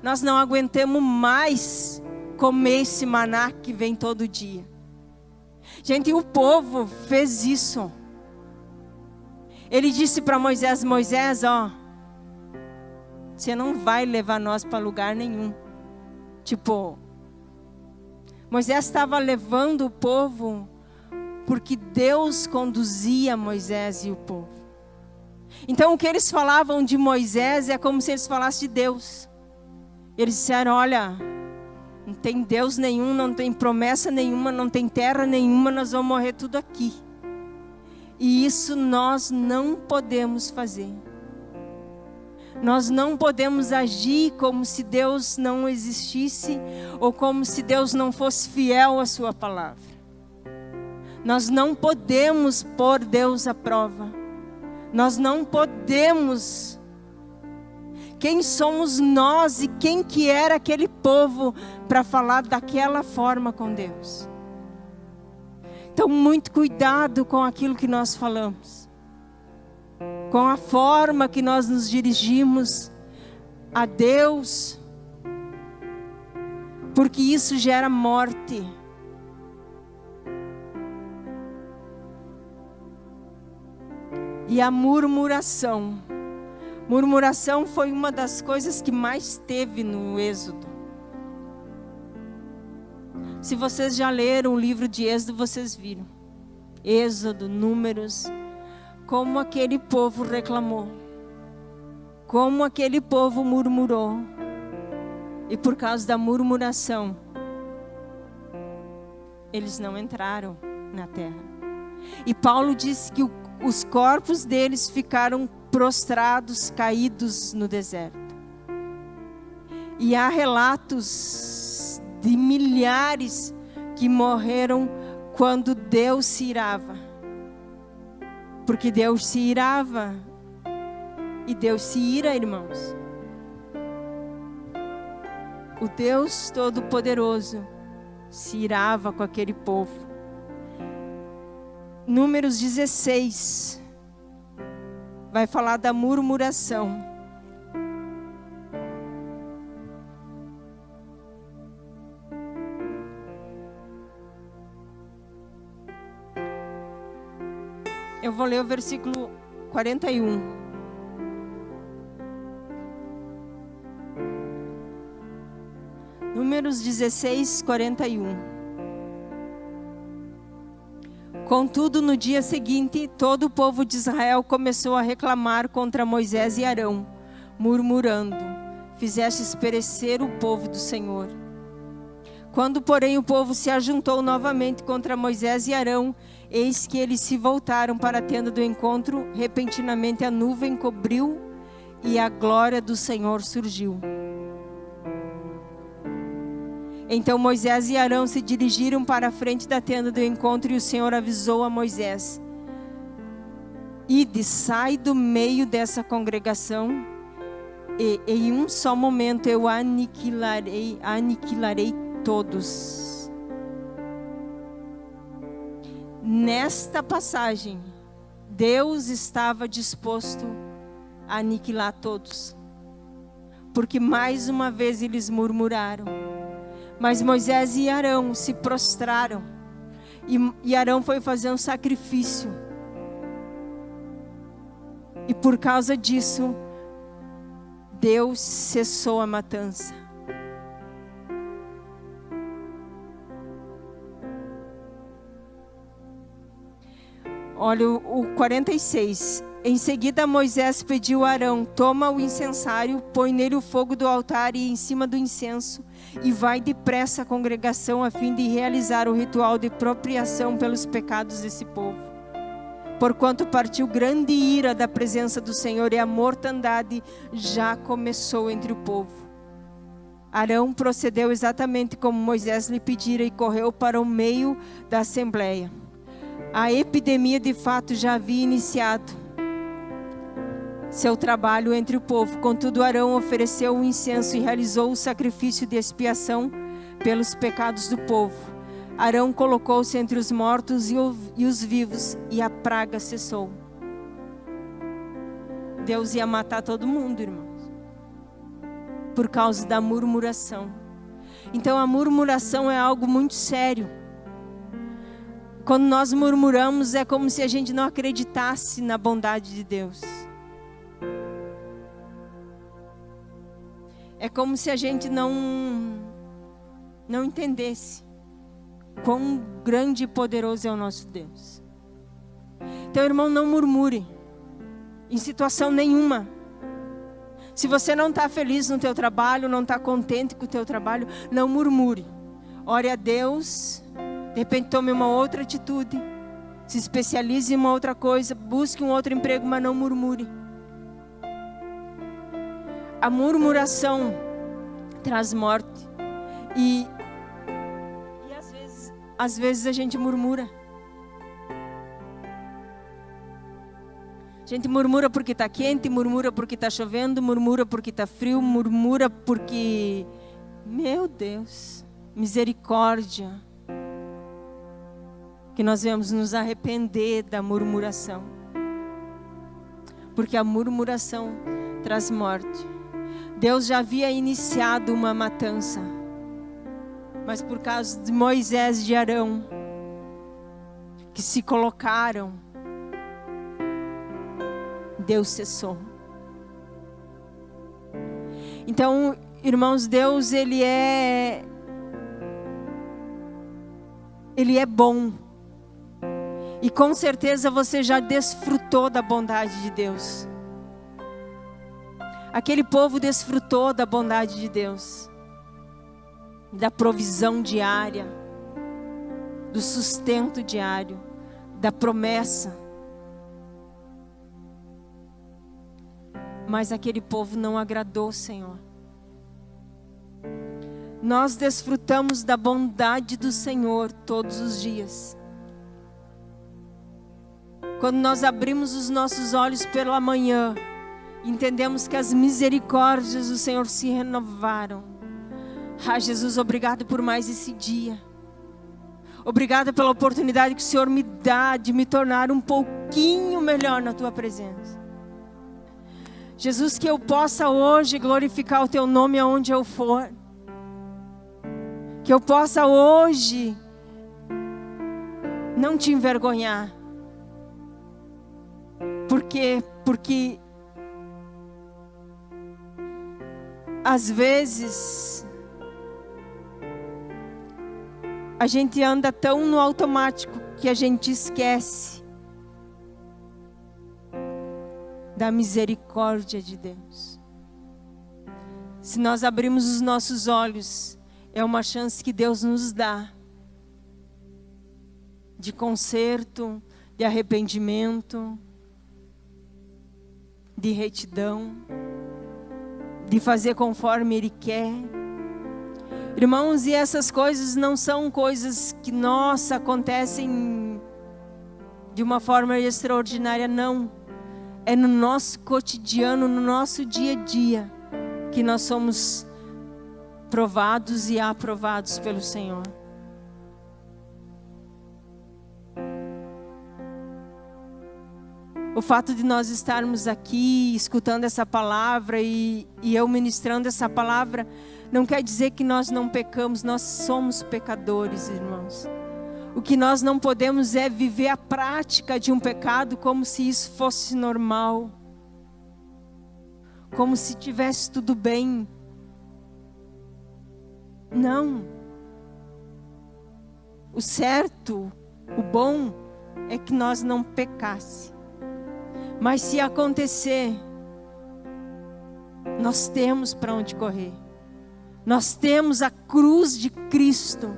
Nós não aguentamos mais comer esse maná que vem todo dia. Gente, o povo fez isso. Ele disse para Moisés: Moisés, ó, você não vai levar nós para lugar nenhum. Tipo, Moisés estava levando o povo porque Deus conduzia Moisés e o povo. Então o que eles falavam de Moisés é como se eles falassem de Deus. Eles disseram: olha, não tem Deus nenhum, não tem promessa nenhuma, não tem terra nenhuma, nós vamos morrer tudo aqui. E isso nós não podemos fazer. Nós não podemos agir como se Deus não existisse ou como se Deus não fosse fiel à sua palavra. Nós não podemos pôr Deus à prova. Nós não podemos. Quem somos nós e quem que era aquele povo para falar daquela forma com Deus? Então, muito cuidado com aquilo que nós falamos, com a forma que nós nos dirigimos a Deus, porque isso gera morte. E a murmuração. Murmuração foi uma das coisas que mais teve no Êxodo. Se vocês já leram o livro de Êxodo, vocês viram. Êxodo, Números, como aquele povo reclamou. Como aquele povo murmurou. E por causa da murmuração, eles não entraram na terra. E Paulo disse que os corpos deles ficaram prostrados, caídos no deserto. E há relatos de milhares que morreram quando Deus se irava. Porque Deus se irava. E Deus se ira, irmãos. O Deus Todo-Poderoso se irava com aquele povo. Números 16 vai falar da murmuração. Eu vou ler o versículo 41. Números 16, 41. Contudo, no dia seguinte, todo o povo de Israel começou a reclamar contra Moisés e Arão, murmurando: fizestes perecer o povo do Senhor. Quando, porém, o povo se ajuntou novamente contra Moisés e Arão, eis que eles se voltaram para a tenda do encontro. Repentinamente a nuvem cobriu e a glória do Senhor surgiu. Então Moisés e Arão se dirigiram para a frente da tenda do encontro, e o Senhor avisou a Moisés: ide, sai do meio dessa congregação, e em um só momento eu aniquilarei todos. Nesta passagem, Deus estava disposto a aniquilar todos, porque mais uma vez eles murmuraram. Mas Moisés e Arão se prostraram. E Arão foi fazer um sacrifício. E por causa disso, Deus cessou a matança. Olha o 46. Em seguida Moisés pediu a Arão: toma o incensário, põe nele o fogo do altar e em cima do incenso, e vai depressa à congregação a fim de realizar o ritual de expiação pelos pecados desse povo. Porquanto partiu grande ira da presença do Senhor e a mortandade já começou entre o povo. Arão procedeu exatamente como Moisés lhe pedira e correu para o meio da assembleia. A epidemia de fato já havia iniciado seu trabalho entre o povo. Contudo, Arão ofereceu o incenso e realizou o sacrifício de expiação pelos pecados do povo. Arão colocou-se entre os mortos e os vivos, e a praga cessou. Deus ia matar todo mundo, irmãos, por causa da murmuração. Então a murmuração é algo muito sério. Quando nós murmuramos, é como se a gente não acreditasse na bondade de Deus. É como se a gente não entendesse quão grande e poderoso é o nosso Deus. Então, irmão, não murmure em situação nenhuma. Se você não está feliz no teu trabalho, não está contente com o teu trabalho, não murmure. Ore a Deus, de repente tome uma outra atitude, se especialize em uma outra coisa, busque um outro emprego, mas não murmure. A murmuração traz morte. E às vezes a gente murmura. A gente murmura porque está quente, murmura porque está chovendo, murmura porque está frio, murmura porque... Meu Deus, misericórdia. Que nós devemos nos arrepender da murmuração. Porque a murmuração traz morte. Deus já havia iniciado uma matança, mas por causa de Moisés e de Arão, que se colocaram, Deus cessou. Então, irmãos, Deus, Ele é bom. E com certeza você já desfrutou da bondade de Deus. Aquele povo desfrutou da bondade de Deus, da provisão diária, do sustento diário, da promessa. Mas aquele povo não agradou o Senhor. Nós desfrutamos da bondade do Senhor todos os dias. Quando nós abrimos os nossos olhos pela manhã, entendemos que as misericórdias do Senhor se renovaram. Ah, Jesus, obrigado por mais esse dia. Obrigado pela oportunidade que o Senhor me dá de me tornar um pouquinho melhor na Tua presença. Jesus, que eu possa hoje glorificar o Teu nome aonde eu for. Que eu possa hoje não te envergonhar. Porque às vezes a gente anda tão no automático que a gente esquece da misericórdia de Deus. Se nós abrirmos os nossos olhos, é uma chance que Deus nos dá de conserto, de arrependimento, de retidão, de fazer conforme Ele quer. Irmãos, e essas coisas não são coisas que, nossa, acontecem de uma forma extraordinária, não. É no nosso cotidiano, no nosso dia a dia, que nós somos provados e aprovados pelo Senhor. O fato de nós estarmos aqui escutando essa palavra e eu ministrando essa palavra, não quer dizer que nós não pecamos, nós somos pecadores, irmãos. O que nós não podemos é viver a prática de um pecado como se isso fosse normal. Como se tivesse tudo bem. Não. O certo, o bom, é que nós não pecasse. Mas se acontecer, nós temos para onde correr. Nós temos a cruz de Cristo.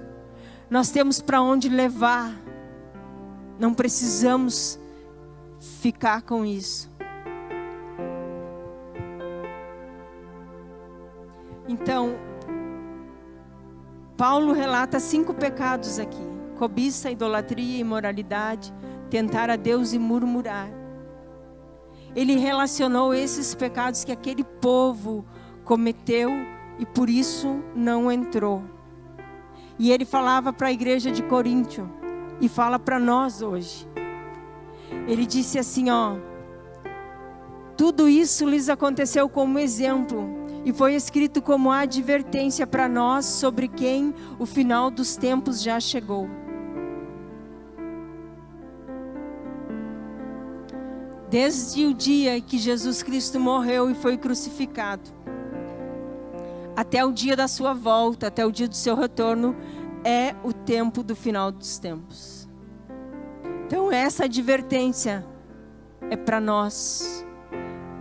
Nós temos para onde levar. Não precisamos ficar com isso. Então, Paulo relata 5 pecados aqui: cobiça, idolatria, imoralidade, tentar a Deus e murmurar. Ele relacionou esses pecados que aquele povo cometeu e por isso não entrou. E ele falava para a igreja de Coríntio e fala para nós hoje. Ele disse assim, tudo isso lhes aconteceu como exemplo e foi escrito como advertência para nós sobre quem o final dos tempos já chegou. Desde o dia que Jesus Cristo morreu e foi crucificado, até o dia da sua volta, até o dia do seu retorno, é o tempo do final dos tempos. Então essa advertência é para nós,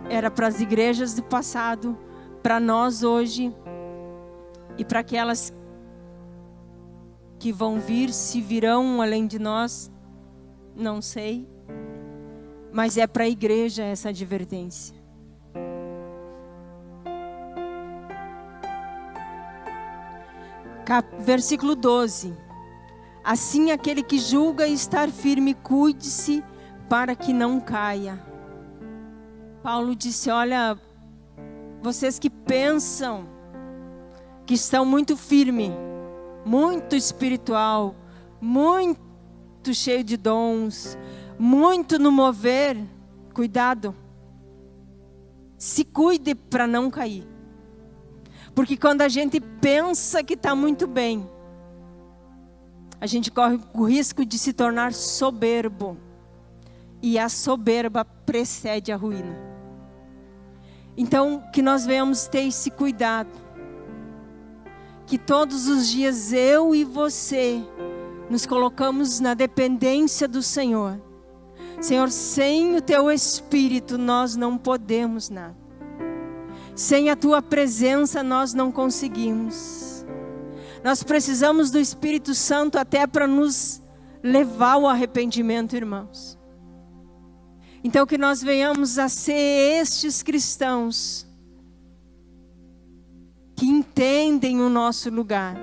era para as igrejas do passado, para nós hoje e para aquelas que vão vir, se virão além de nós, não sei. Mas é para a igreja essa advertência. Versículo 12. Assim aquele que julga estar firme, cuide-se para que não caia. Paulo disse, olha, vocês que pensam que estão muito firme, muito espiritual, muito cheio de dons, muito no mover, cuidado, se cuide para não cair, porque quando a gente pensa que está muito bem, a gente corre o risco de se tornar soberbo, e a soberba precede a ruína. Então que nós venhamos ter esse cuidado, que todos os dias eu e você nos colocamos na dependência do Senhor. Senhor, sem o Teu Espírito nós não podemos nada. Sem a Tua presença nós não conseguimos. Nós precisamos do Espírito Santo até para nos levar ao arrependimento, irmãos. Então que nós venhamos a ser estes cristãos que entendem o nosso lugar.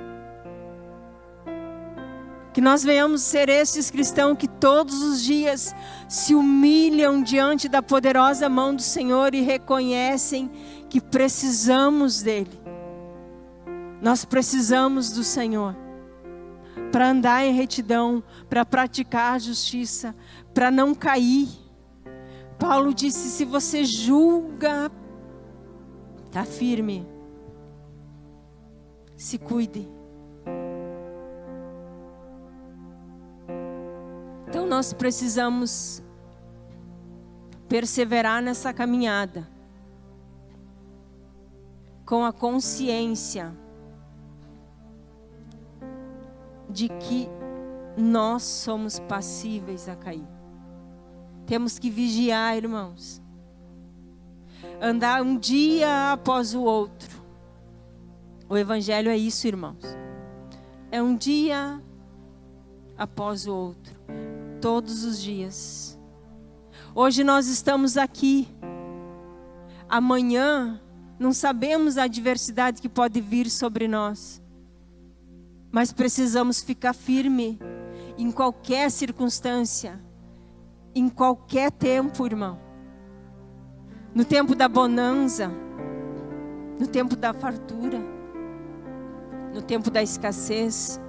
Que nós venhamos ser esses cristãos que todos os dias se humilham diante da poderosa mão do Senhor e reconhecem que precisamos dEle. Nós precisamos do Senhor para andar em retidão, para praticar a justiça, para não cair. Paulo disse, se você julga, está firme, se cuide. Então nós precisamos perseverar nessa caminhada com a consciência de que nós somos passíveis a cair. Temos que vigiar, irmãos. Andar um dia após o outro. O Evangelho é isso, irmãos. É um dia após o outro. Todos os dias. Hoje nós estamos aqui. Amanhã não sabemos a adversidade que pode vir sobre nós. Mas precisamos ficar firme em qualquer circunstância. Em qualquer tempo, irmão. No tempo da bonança. No tempo da fartura. No tempo da escassez.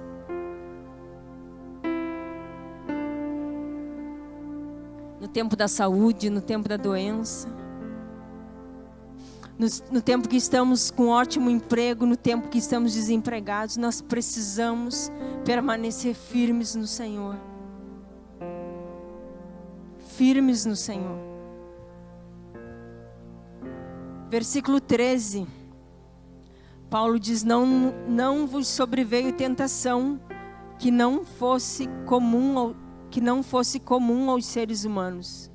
No tempo da saúde, no tempo da doença. No tempo que estamos com ótimo emprego, no tempo que estamos desempregados, nós precisamos permanecer firmes no Senhor. Firmes no Senhor. Versículo 13. Paulo diz, não vos sobreveio tentação que não fosse comum que não fosse comum aos seres humanos.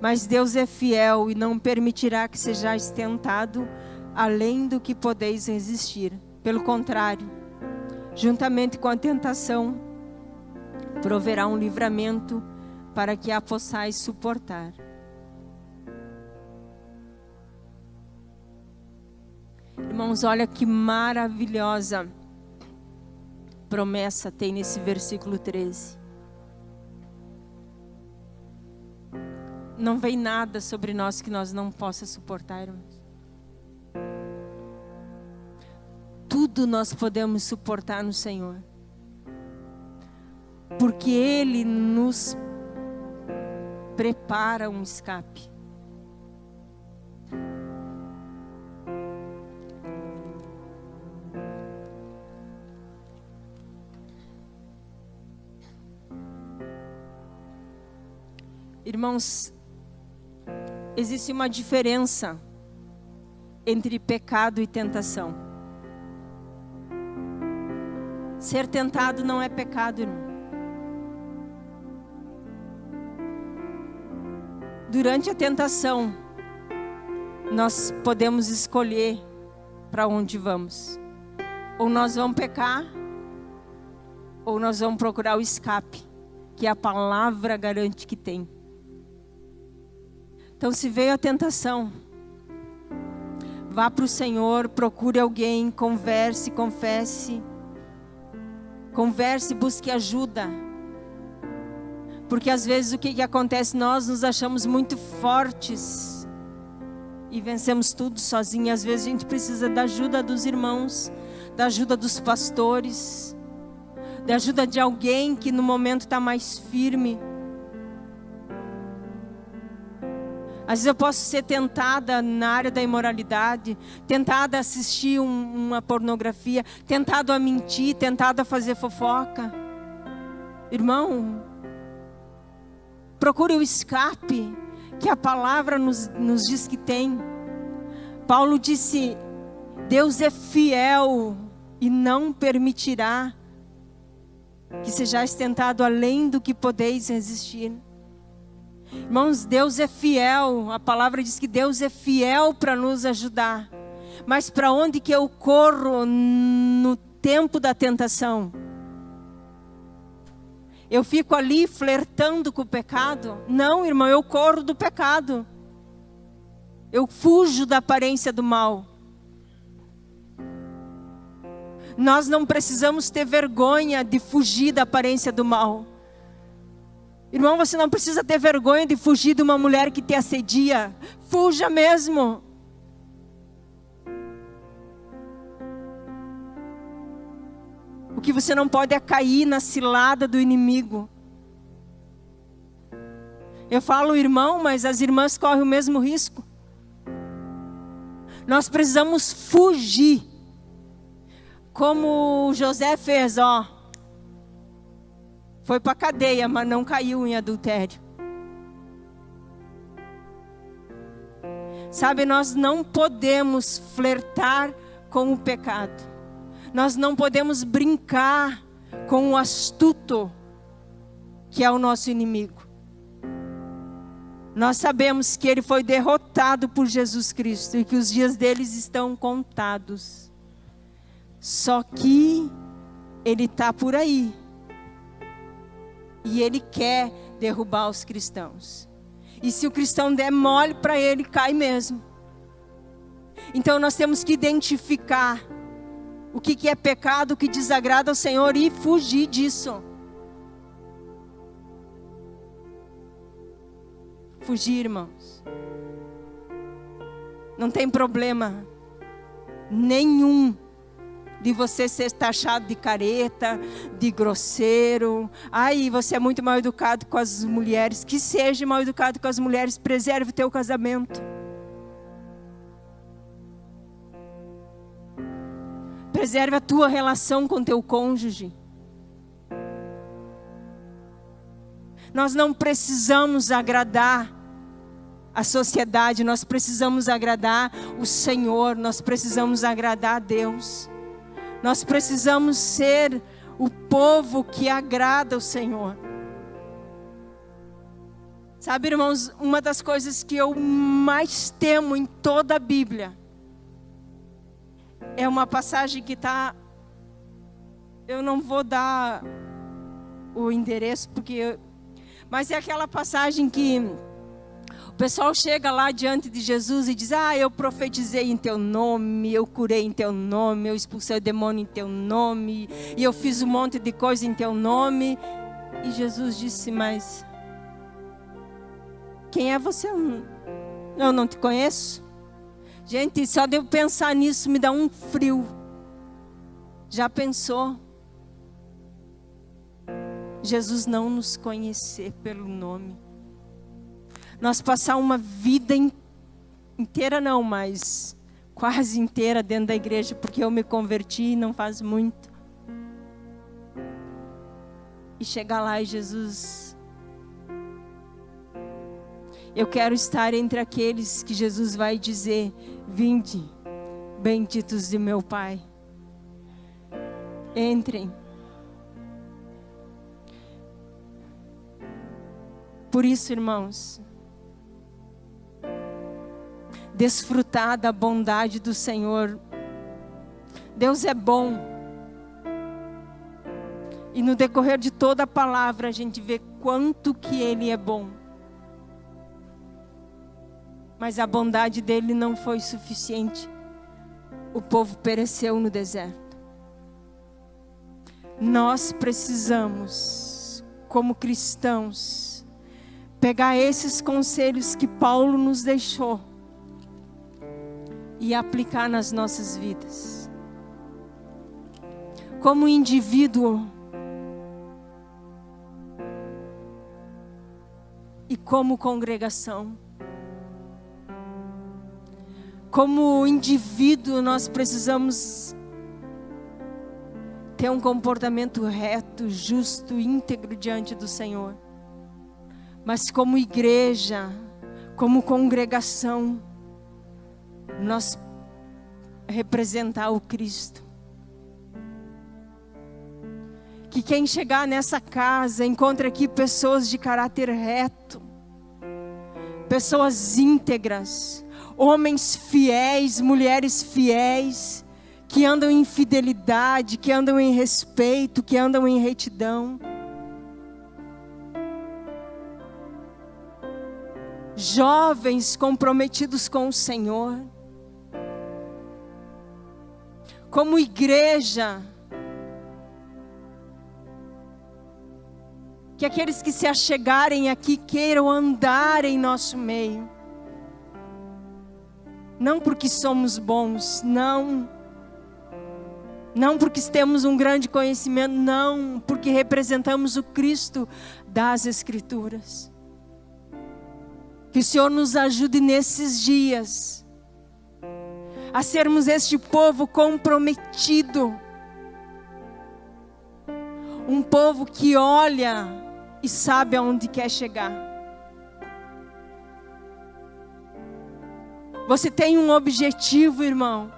Mas Deus é fiel e não permitirá que sejais tentado além do que podeis resistir. Pelo contrário, juntamente com a tentação, proverá um livramento para que a possais suportar. Irmãos, olha que maravilhosa promessa tem nesse versículo 13. Não vem nada sobre nós que nós não possa suportar, irmãos. Tudo nós podemos suportar no Senhor, porque Ele nos prepara um escape. Irmãos, existe uma diferença entre pecado e tentação. Ser tentado não é pecado, irmão. Durante a tentação, nós podemos escolher para onde vamos. Ou nós vamos pecar, ou nós vamos procurar o escape, que a palavra garante que tem. Então, se veio a tentação, vá para o Senhor, procure alguém, converse, confesse. Converse, busque ajuda. Porque às vezes o que acontece? Nós nos achamos muito fortes e vencemos tudo sozinhos. Às vezes a gente precisa da ajuda dos irmãos, da ajuda dos pastores, da ajuda de alguém que no momento está mais firme. Às vezes eu posso ser tentada na área da imoralidade, tentada a assistir uma pornografia, tentado a mentir, tentado a fazer fofoca. Irmão, procure o escape que a palavra nos diz que tem. Paulo disse, Deus é fiel e não permitirá que sejais tentado além do que podeis resistir. Irmãos, Deus é fiel, a palavra diz que Deus é fiel para nos ajudar. Mas para onde que eu corro no tempo da tentação? Eu fico ali flertando com o pecado? Não, irmão, eu corro do pecado. Eu fujo da aparência do mal. Nós não precisamos ter vergonha de fugir da aparência do mal. Irmão, você não precisa ter vergonha de fugir de uma mulher que te assedia. Fuja mesmo. O que você não pode é cair na cilada do inimigo. Eu falo irmão, mas as irmãs correm o mesmo risco. Nós precisamos fugir. Como José fez, foi para a cadeia, mas não caiu em adultério. Sabe, nós não podemos flertar com o pecado. Nós não podemos brincar com o astuto, que é o nosso inimigo. Nós sabemos que ele foi derrotado por Jesus Cristo e que os dias deles estão contados. Só que ele está por aí. E ele quer derrubar os cristãos. E se o cristão der mole para ele, cai mesmo. Então nós temos que identificar o que é pecado, o que desagrada ao Senhor e fugir disso. Fugir, irmãos. Não tem problema nenhum de você ser taxado de careta, de grosseiro. Ai, você é muito mal educado com as mulheres. Que seja mal educado com as mulheres, preserve o teu casamento. Preserve a tua relação com teu cônjuge. Nós não precisamos agradar a sociedade, nós precisamos agradar o Senhor, nós precisamos agradar a Deus. Nós precisamos ser o povo que agrada o Senhor. Sabe, irmãos, uma das coisas que eu mais temo em toda a Bíblia é uma passagem que está... Eu não vou dar o endereço, mas é aquela passagem que o pessoal chega lá diante de Jesus e diz: eu profetizei em teu nome, eu curei em teu nome, eu expulsei o demônio em teu nome, e eu fiz um monte de coisa em teu nome. E Jesus disse: mas quem é você? Eu não te conheço. Gente, só de eu pensar nisso me dá um frio. Já pensou? Jesus não nos conhecer pelo nome. Nós passar uma vida inteira não, mas quase inteira dentro da igreja, porque eu me converti não faz muito. E chegar lá e Jesus... Eu quero estar entre aqueles que Jesus vai dizer: vinde, benditos de meu Pai. Entrem. Por isso, irmãos, desfrutar da bondade do Senhor. Deus é bom. E no decorrer de toda a palavra a gente vê quanto que Ele é bom. Mas a bondade dele não foi suficiente. O povo pereceu no deserto. Nós precisamos, como cristãos, pegar esses conselhos que Paulo nos deixou e aplicar nas nossas vidas. Como indivíduo e como congregação. Como indivíduo, nós precisamos ter um comportamento reto, justo, íntegro diante do Senhor. Mas como igreja, como congregação, nós representar o Cristo. Que quem chegar nessa casa encontre aqui pessoas de caráter reto, pessoas íntegras, homens fiéis, mulheres fiéis, que andam em fidelidade, que andam em respeito, que andam em retidão. Jovens comprometidos com o Senhor. Como igreja, que aqueles que se achegarem aqui queiram andar em nosso meio. Não porque somos bons, não porque temos um grande conhecimento, não, porque representamos o Cristo das Escrituras. Que o Senhor nos ajude nesses dias a sermos este povo comprometido, um povo que olha e sabe aonde quer chegar. Você tem um objetivo, irmão.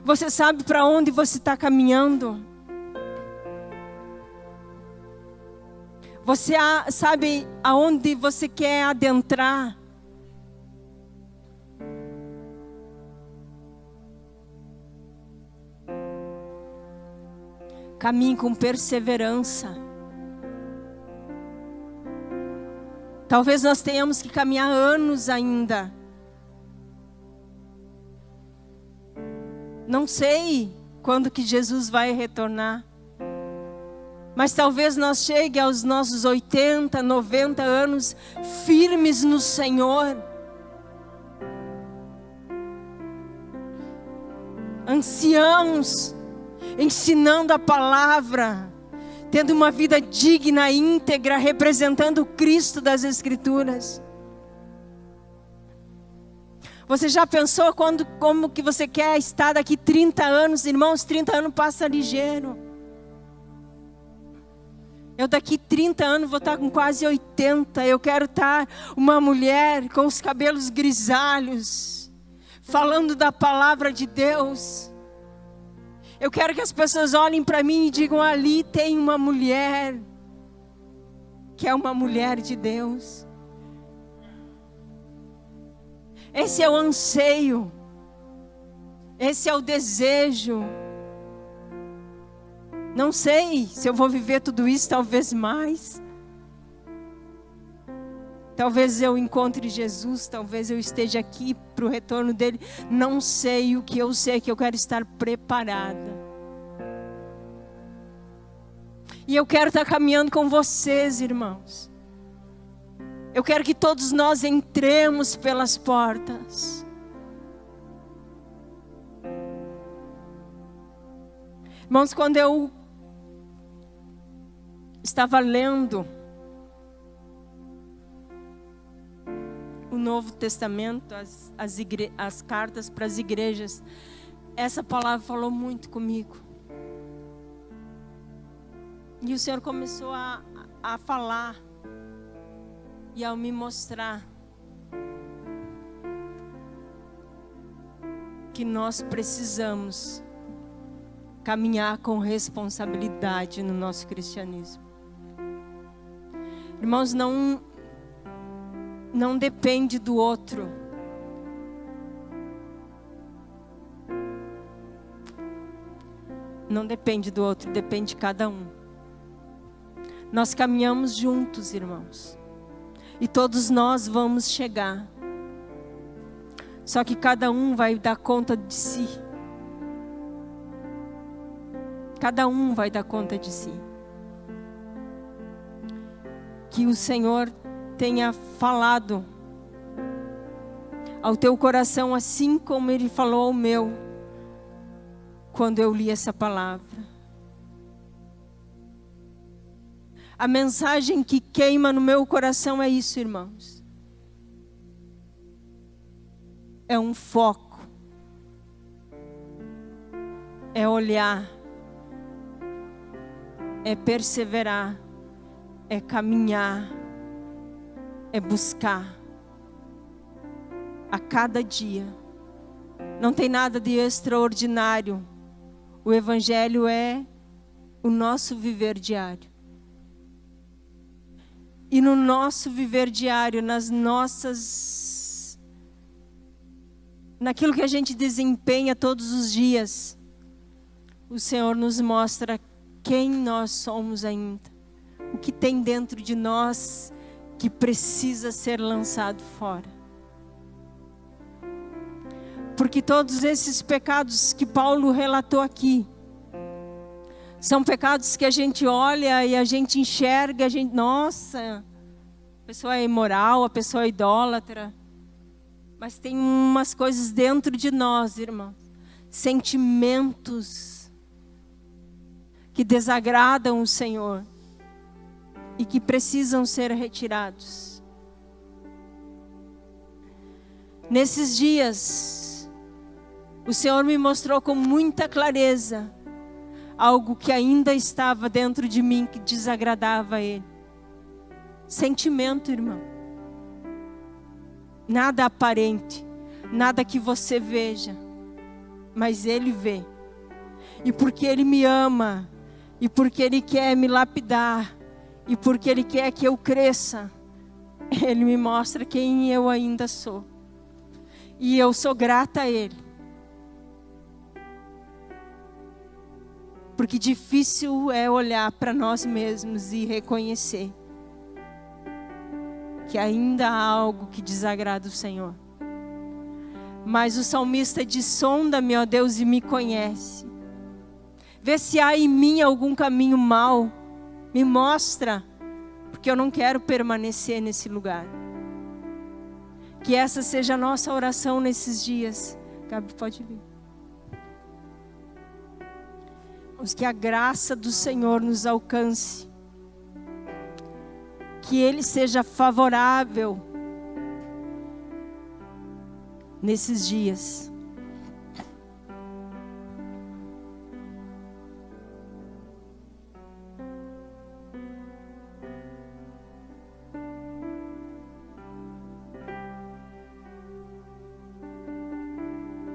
Você sabe para onde você está caminhando. Você sabe aonde você quer adentrar. Caminhe com perseverança. Talvez nós tenhamos que caminhar anos ainda. Não sei quando que Jesus vai retornar. Mas talvez nós chegue aos nossos 80, 90 anos firmes no Senhor. Anciãos, ensinando a palavra, tendo uma vida digna, íntegra, representando o Cristo das Escrituras. Você já pensou como que você quer estar daqui 30 anos? Irmãos, 30 anos passa ligeiro. Eu daqui 30 anos vou estar com quase 80. Eu quero estar uma mulher com os cabelos grisalhos, falando da palavra de Deus. Eu quero que as pessoas olhem para mim e digam: ali tem uma mulher que é uma mulher de Deus. Esse é o anseio. Esse é o desejo. Não sei se eu vou viver tudo isso, talvez mais. Talvez eu encontre Jesus, talvez eu esteja aqui para o retorno dele. Não sei. O que eu sei é que eu quero estar preparada. E eu quero estar caminhando com vocês, irmãos. Eu quero que todos nós entremos pelas portas. Irmãos, quando eu estava lendo o Novo Testamento, as cartas para as igrejas, essa palavra falou muito comigo. E o Senhor começou a falar e a me mostrar que nós precisamos caminhar com responsabilidade no nosso cristianismo. Irmãos, não depende do outro. Não depende do outro, depende de cada um. Nós caminhamos juntos, irmãos. E todos nós vamos chegar. Só que cada um vai dar conta de si. Cada um vai dar conta de si. Que o Senhor tenha falado ao teu coração, assim como Ele falou ao meu, quando eu li essa palavra. A mensagem que queima no meu coração é isso, irmãos. É um foco. É olhar. É perseverar. É caminhar. É buscar. A cada dia. Não tem nada de extraordinário. O Evangelho é o nosso viver diário. E no nosso viver diário, naquilo que a gente desempenha todos os dias, o Senhor nos mostra quem nós somos ainda. O que tem dentro de nós que precisa ser lançado fora. Porque todos esses pecados que Paulo relatou aqui, são pecados que a gente olha e a gente enxerga, nossa, a pessoa é imoral, a pessoa é idólatra. Mas tem umas coisas dentro de nós, irmãos, sentimentos que desagradam o Senhor e que precisam ser retirados. Nesses dias, o Senhor me mostrou com muita clareza algo que ainda estava dentro de mim que desagradava a Ele. Sentimento, irmão. Nada aparente, nada que você veja, mas Ele vê. E porque Ele me ama, e porque Ele quer me lapidar, e porque Ele quer que eu cresça, Ele me mostra quem eu ainda sou. E eu sou grata a Ele. Porque difícil é olhar para nós mesmos e reconhecer que ainda há algo que desagrada o Senhor. Mas o salmista diz: sonda-me, ó Deus, e me conhece. Vê se há em mim algum caminho mau. Me mostra, porque eu não quero permanecer nesse lugar. Que essa seja a nossa oração nesses dias. Gabi, pode vir. Que a graça do Senhor nos alcance. Que Ele seja favorável nesses dias.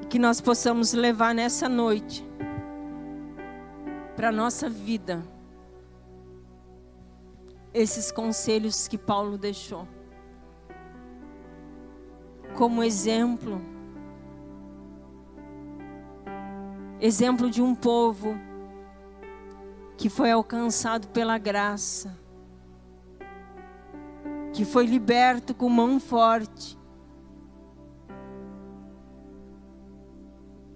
Que nós possamos levar nessa noite para a nossa vida esses conselhos que Paulo deixou como exemplo de um povo que foi alcançado pela graça, que foi liberto com mão forte,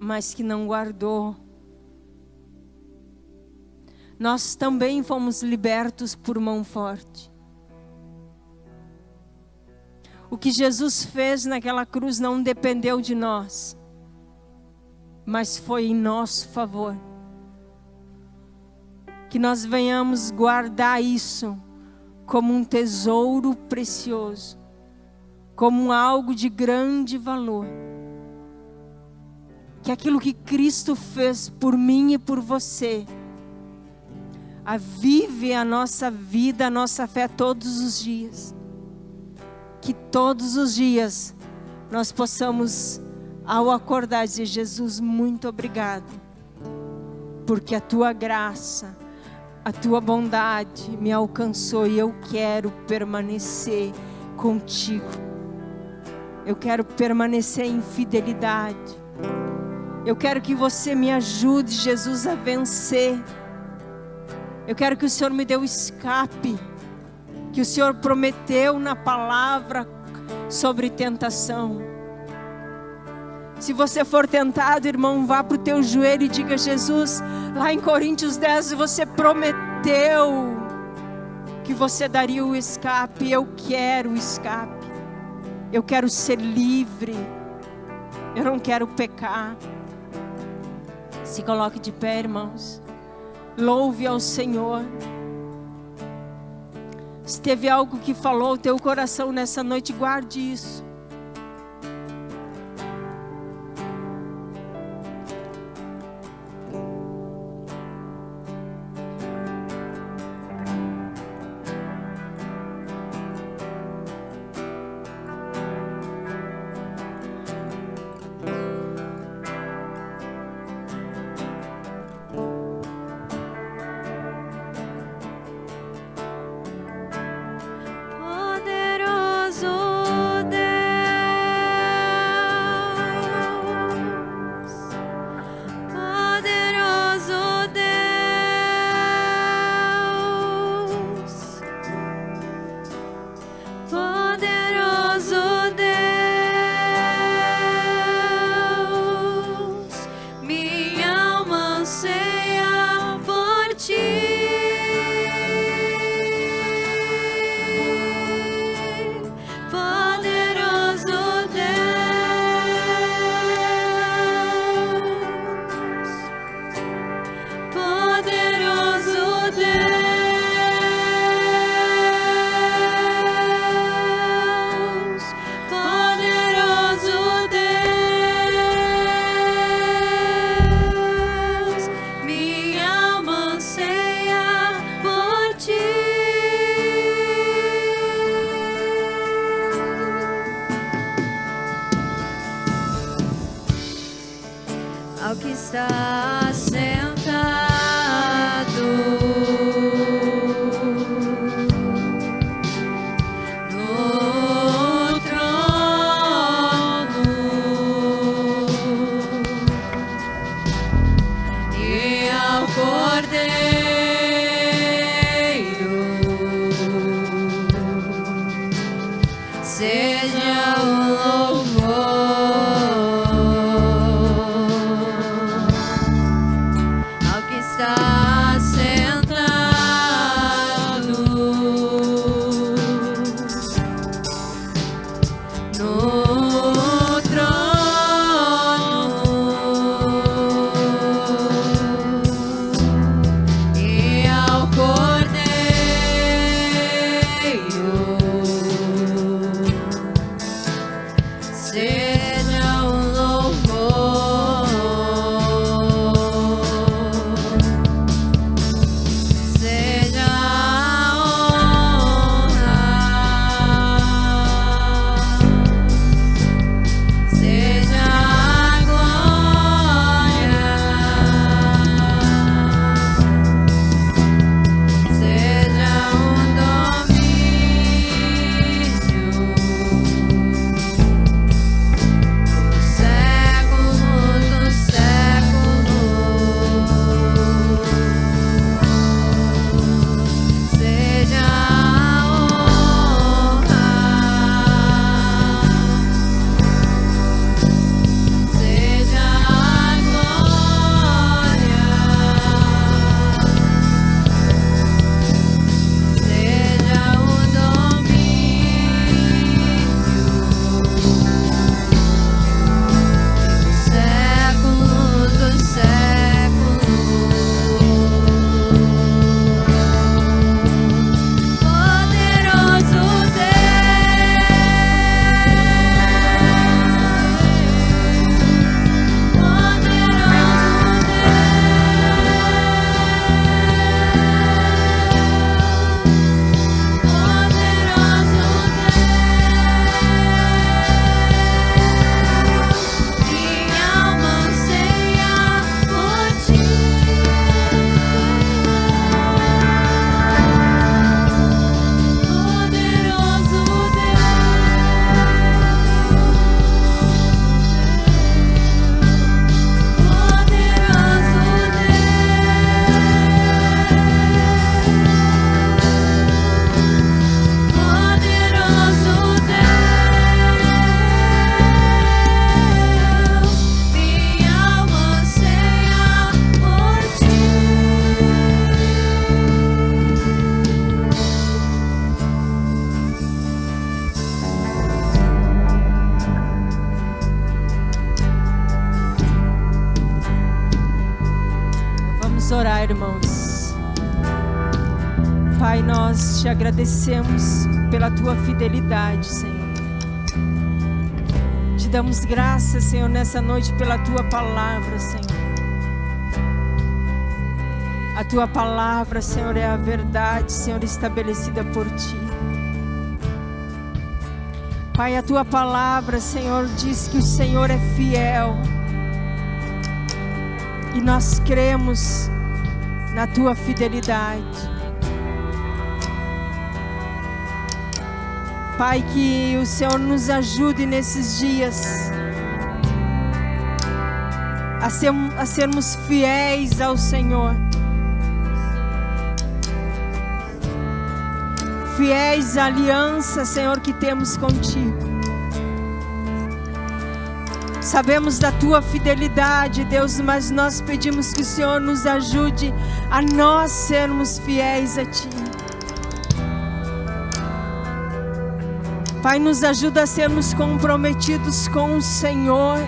mas que não guardou. Nós também fomos libertos por mão forte. O que Jesus fez naquela cruz não dependeu de nós, mas foi em nosso favor. Que nós venhamos guardar isso como um tesouro precioso, como algo de grande valor. Que aquilo que Cristo fez por mim e por você, avive a nossa vida, a nossa fé todos os dias. Que todos os dias nós possamos, ao acordar, dizer: Jesus, muito obrigado, porque a tua graça, a tua bondade me alcançou e eu quero permanecer contigo. Eu quero permanecer em fidelidade. Eu quero que você me ajude, Jesus, a vencer. Eu quero que o Senhor me dê o escape que o Senhor prometeu na palavra sobre tentação. Se você for tentado, irmão, vá para o teu joelho e diga: Jesus, lá em Coríntios 10, você prometeu que você daria o escape. Eu quero o escape. Eu quero ser livre. Eu não quero pecar. Se coloque de pé, irmãos. Louve ao Senhor. Se teve algo que falou o teu coração nessa noite, guarde isso. Ao que está sentado no trono e ao Cordeiro seja o louvor. Está sentado Vamos orar, irmãos. Pai, nós te agradecemos pela tua fidelidade, Senhor. Te damos graças, Senhor, nessa noite pela tua palavra, Senhor. A tua palavra, Senhor, é a verdade, Senhor, estabelecida por ti. Pai, a tua palavra, Senhor, diz que o Senhor é fiel. E nós cremos na tua fidelidade. Pai, que o Senhor nos ajude nesses dias a sermos fiéis ao Senhor. Fiéis à aliança, Senhor, que temos contigo. Sabemos da tua fidelidade, Deus, mas nós pedimos que o Senhor nos ajude a nós sermos fiéis a ti. Pai, nos ajuda a sermos comprometidos com o Senhor,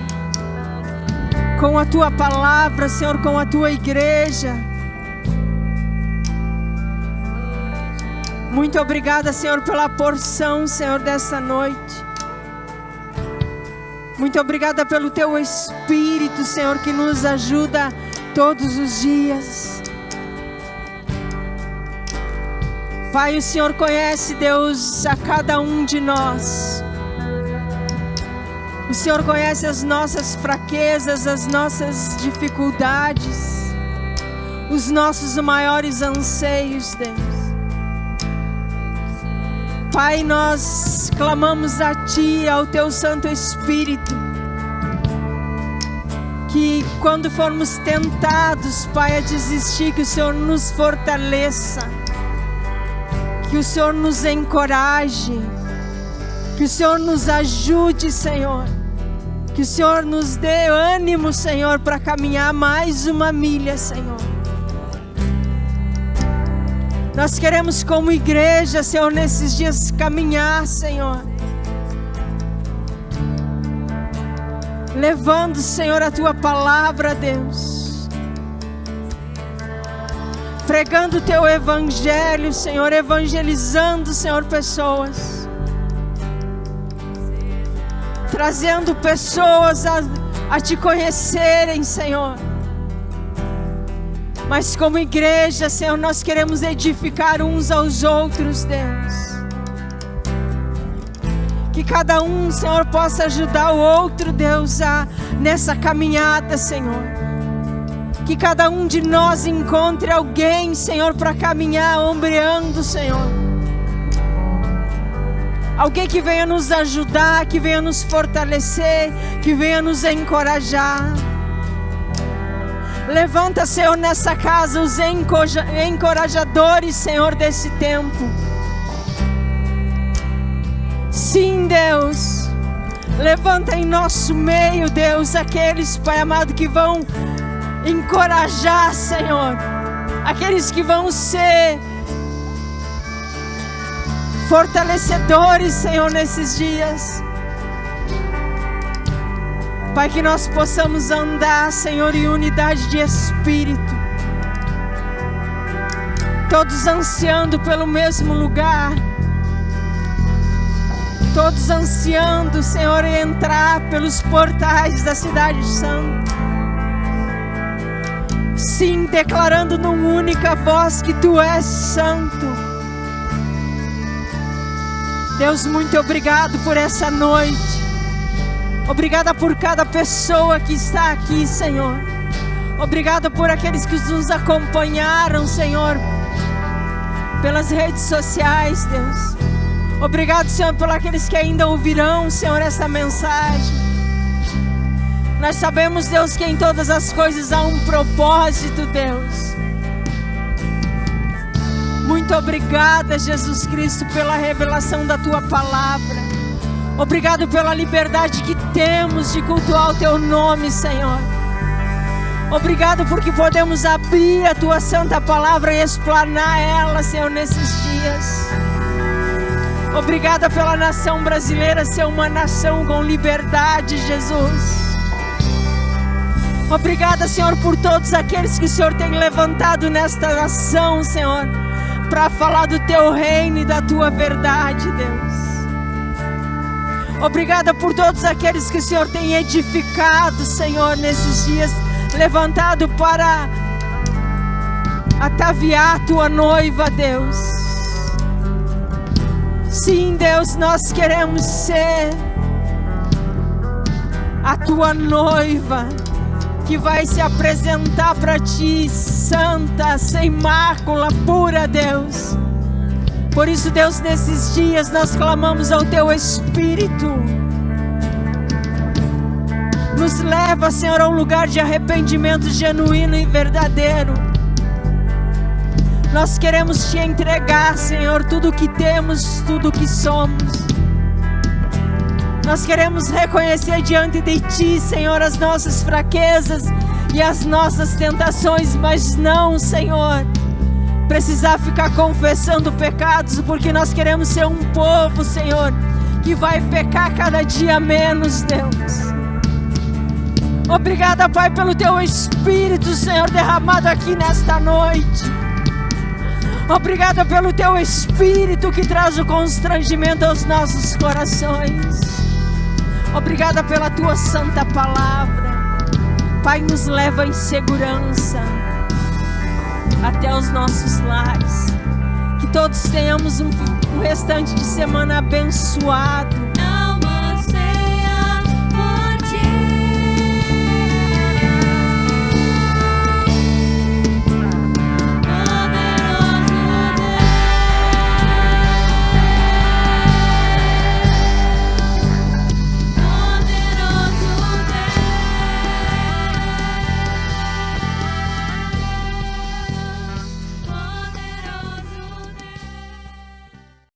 com a tua palavra, Senhor, com a tua igreja. Muito obrigada, Senhor, pela porção, Senhor, dessa noite. Muito obrigada pelo teu Espírito, Senhor, que nos ajuda todos os dias. Pai, o Senhor conhece, Deus, a cada um de nós. O Senhor conhece as nossas fraquezas, as nossas dificuldades, os nossos maiores anseios, Deus. Pai, nós clamamos a Ti, ao Teu Santo Espírito, que quando formos tentados, Pai, a desistir, que o Senhor nos fortaleça, que o Senhor nos encoraje, que o Senhor nos ajude, Senhor, que o Senhor nos dê ânimo, Senhor, para caminhar mais uma milha, Senhor. Nós queremos como igreja, Senhor, nesses dias caminhar, Senhor, levando, Senhor, a Tua palavra, Deus, pregando o Teu Evangelho, Senhor, evangelizando, Senhor, pessoas, trazendo pessoas a Te conhecerem, Senhor. Mas como igreja, Senhor, nós queremos edificar uns aos outros, Deus. Que cada um, Senhor, possa ajudar o outro, Deus, nessa caminhada, Senhor. Que cada um de nós encontre alguém, Senhor, para caminhar ombreando, Senhor. Alguém que venha nos ajudar, que venha nos fortalecer, que venha nos encorajar. Levanta, Senhor, nessa casa os encorajadores, Senhor, desse tempo. Sim, Deus. Levanta em nosso meio, Deus, aqueles, Pai amado, que vão encorajar, Senhor. Aqueles que vão ser fortalecedores, Senhor, nesses dias. Pai, que nós possamos andar, Senhor, em unidade de espírito, todos ansiando pelo mesmo lugar, todos ansiando, Senhor, entrar pelos portais da cidade santa. Sim, declarando numa única voz que Tu és santo. Deus, muito obrigado por essa noite. Obrigada por cada pessoa que está aqui, Senhor. Obrigada por aqueles que nos acompanharam, Senhor, pelas redes sociais, Deus. Obrigado, Senhor, por aqueles que ainda ouvirão, Senhor, essa mensagem. Nós sabemos, Deus, que em todas as coisas há um propósito, Deus. Muito obrigada, Jesus Cristo, pela revelação da Tua palavra. Obrigado pela liberdade que temos de cultuar o Teu nome, Senhor. Obrigado porque podemos abrir a Tua santa palavra e explanar ela, Senhor, nesses dias. Obrigada pela nação brasileira ser uma nação com liberdade, Jesus. Obrigada, Senhor, por todos aqueles que o Senhor tem levantado nesta nação, Senhor, para falar do Teu reino e da Tua verdade, Deus. Obrigada por todos aqueles que o Senhor tem edificado, Senhor, nesses dias, levantado para ataviar a Tua noiva, Deus. Sim, Deus, nós queremos ser a Tua noiva, que vai se apresentar para Ti, santa, sem mácula, pura, Deus. Por isso, Deus, nesses dias nós clamamos ao Teu Espírito. Nos leva, Senhor, a um lugar de arrependimento genuíno e verdadeiro. Nós queremos Te entregar, Senhor, tudo o que temos, tudo o que somos. Nós queremos reconhecer diante de Ti, Senhor, as nossas fraquezas e as nossas tentações, mas não, Senhor, precisar ficar confessando pecados, porque nós queremos ser um povo, Senhor, que vai pecar cada dia menos, Deus. Obrigada, Pai, pelo Teu Espírito, Senhor, derramado aqui nesta noite. Obrigada pelo Teu Espírito que traz o constrangimento aos nossos corações. Obrigada pela Tua santa palavra. Pai, nos leva em segurança até os nossos lares. Que todos tenhamos um restante de semana abençoado.